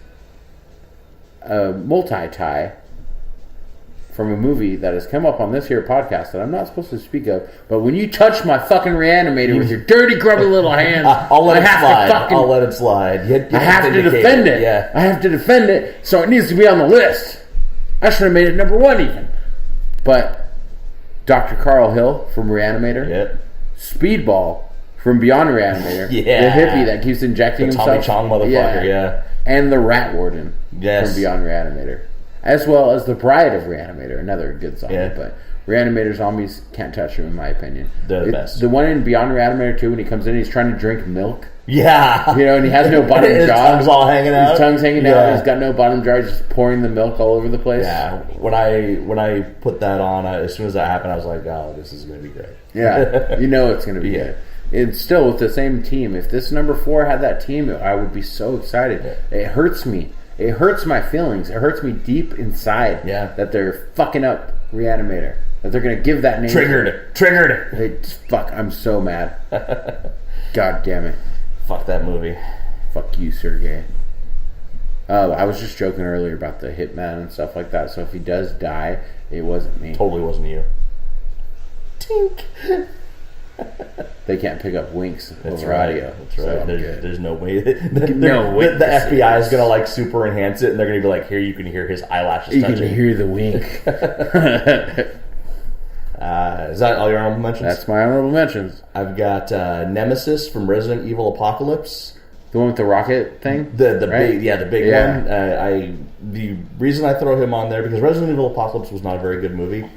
a multi-tie from a movie that has come up on this here podcast that I'm not supposed to speak of, but when you touch my fucking Reanimator with your dirty, grubby little hands, I'll let it slide. I have to defend it. Yeah. I have to defend it, so it needs to be on the list. I should have made it number 1 even. But Dr. Carl Hill from Reanimator. Yep. Speedball from Beyond Reanimator. Yeah. The hippie that keeps injecting himself. Tommy Chong motherfucker, yeah. And the Rat Warden from Yes. Beyond Reanimator. As well as the Bride of Reanimator, another good zombie. Yeah. But Reanimator zombies can't touch him, in my opinion. They're the best. The one in Beyond Reanimator 2, when he comes in, he's trying to drink milk. Yeah. You know, and he has no bottom jaw. His tongue's all hanging out. His tongue's hanging out. He's got no bottom jaw. He's just pouring the milk all over the place. Yeah. When I put that on, as soon as that happened, I was like, oh, this is going to be great. Yeah. You know it's going to be good. It's still with the same team. If this number 4 had that team, I would be so excited. Yeah. It hurts me. It hurts my feelings. It hurts me deep inside that they're fucking up Reanimator. That they're going to give that name. Triggered. Fuck, I'm so mad. God damn it. Fuck that movie. Fuck you, Sergey. I was just joking earlier about the hitman and stuff like that. So if he does die, it wasn't me. Totally wasn't you. Tink. They can't pick up winks over right. audio. That's right. So There's no way. No way. The FBI is gonna like super enhance it, and they're gonna be like, "Here, you can hear his eyelashes touching. You can hear the wink." Is that all your honorable mentions? That's my honorable mentions. I've got Nemesis from Resident Evil Apocalypse. The one with the rocket thing? The right? big one. The reason I throw him on there because Resident Evil Apocalypse was not a very good movie,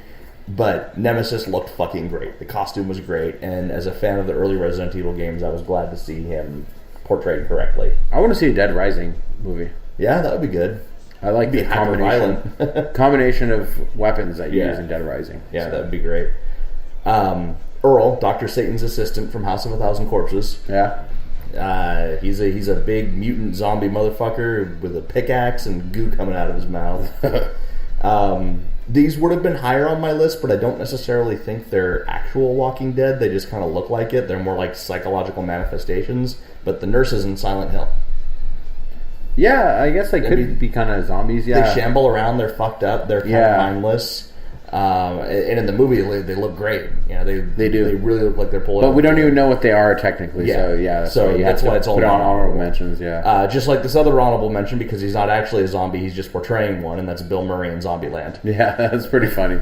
but Nemesis looked fucking great. The costume was great, and as a fan of the early Resident Evil games, I was glad to see him portrayed correctly. I want to see a Dead Rising movie. Yeah, that would be good. I like the combination of weapons that you use in Dead Rising. Yeah, so. That would be great. Earl, Dr. Satan's assistant from House of a Thousand Corpses. Yeah. He's a big mutant zombie motherfucker with a pickaxe and goo coming out of his mouth. These would have been higher on my list, but I don't necessarily think they're actual Walking Dead. They just kind of look like it. They're more like psychological manifestations. But the nurses in Silent Hill. Yeah, I guess they could be kind of zombies. Yeah, they shamble around. They're fucked up. They're kind of mindless. And in the movie, they look great. Yeah, they do. They really look like they're pulling. But we don't even know what they are technically. Yeah. So that's why it's all on honorable mentions. Yeah. Just like this other honorable mention because he's not actually a zombie. He's just portraying one, and that's Bill Murray in Zombieland. Yeah, that's pretty funny.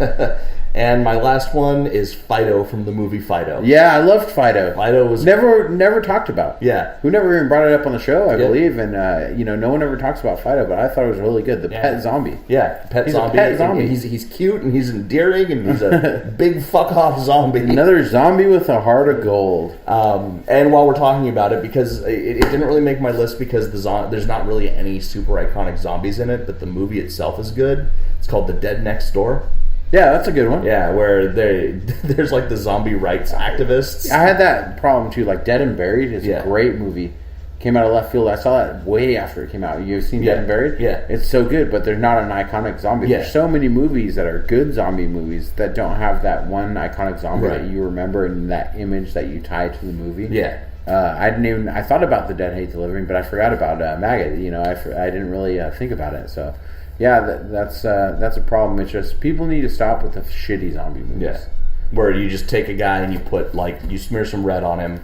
And my last one is Fido from the movie Fido. Yeah, I loved Fido. Fido was never talked about. Yeah, we never even brought it up on the show, I believe, and no one ever talks about Fido, but I thought it was really good. The pet zombie. Yeah, he's a pet zombie. He's cute and he's endearing and he's a big fuck off zombie. Another zombie with a heart of gold. And while we're talking about it, because it didn't really make my list because there's not really any super iconic zombies in it, but the movie itself is good. It's called The Dead Next Door. Yeah, that's a good one. Yeah, where there's like the zombie rights activists. I had that problem too. Like Dead and Buried is a great movie. Came out of left field. I saw that way after it came out. You've seen Dead and Buried? Yeah. It's so good, but there's not an iconic zombie. Yeah. There's so many movies that are good zombie movies that don't have that one iconic zombie that you remember and that image that you tie to the movie. Yeah. I thought about The Dead Hate the Living, but I forgot about Maggot. I didn't really think about it. So, yeah, that's a problem. It's just people need to stop with the shitty zombie movies. Yeah. Where you just take a guy and you smear some red on him.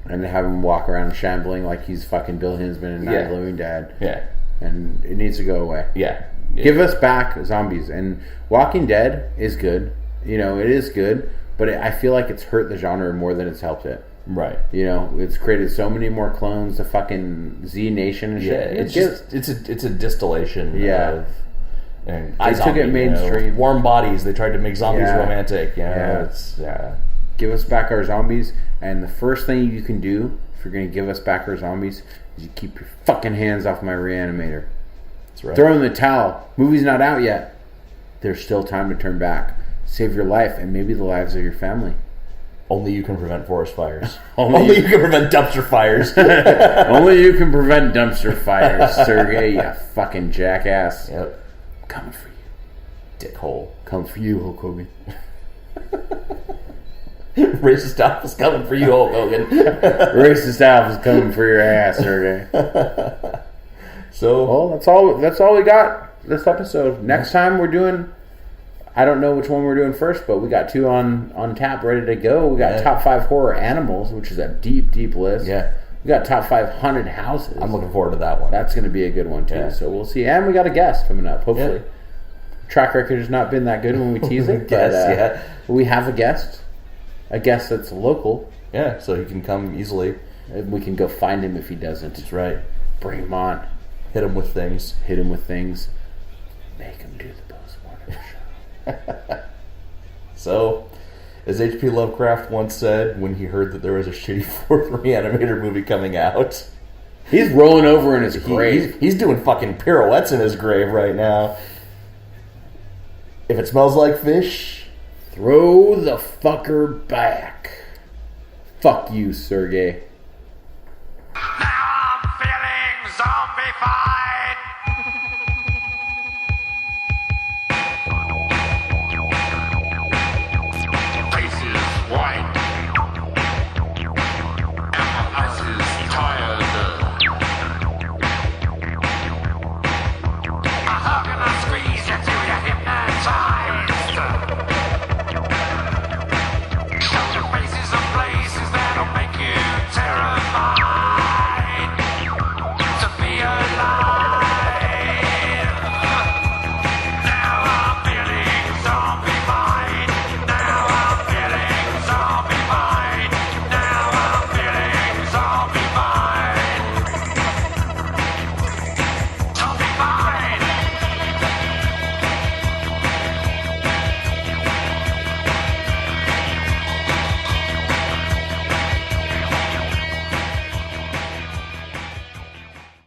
And have him walk around shambling like he's fucking Bill Hinsman in Night of the Living Dead. Yeah. And it needs to go away. Yeah. Give us back zombies. And Walking Dead is good. It is good. But I feel like it's hurt the genre more than it's helped it. Right. It's created so many more clones. The fucking Z Nation and shit. It's a distillation. Yeah. And I took it mainstream. Warm Bodies. They tried to make zombies romantic. Give us back our zombies. And the first thing you can do if you're going to give us back our zombies is you keep your fucking hands off my Reanimator. That's right. Throw in the towel. Movie's not out yet. There's still time to turn back. Save your life and maybe the lives of your family. Only you can prevent forest fires. Only you can prevent dumpster fires. Only you can prevent dumpster fires, Sergey, you fucking jackass. Yep. I'm coming for you. Dickhole. Coming for you, Hulk Hogan. Racist Alf is coming for you, Hulk Hogan. Racist Alf is coming for your ass, Sergey. Well, that's all we got this episode. Next time we're doing, I don't know which one we're doing first, but we got two on tap ready to go. We got top 5 horror animals, which is a deep list. Yeah. We got top 5 haunted houses. I'm looking forward to that one. That's going to be a good one too. Yeah. So we'll see. And we got a guest coming up, hopefully. Yeah. Track record has not been that good when we tease it, but we have a guest. A guest that's local. Yeah, so he can come easily. We can go find him if he doesn't. That's right. Bring him on. Hit him with things. Make him do the post-mortem show. So, as H.P. Lovecraft once said when he heard that there was a shitty 4th Reanimator movie coming out, he's rolling over in his grave. He's doing fucking pirouettes in his grave right now. If it smells like fish, throw the fucker back. Fuck you, Sergey.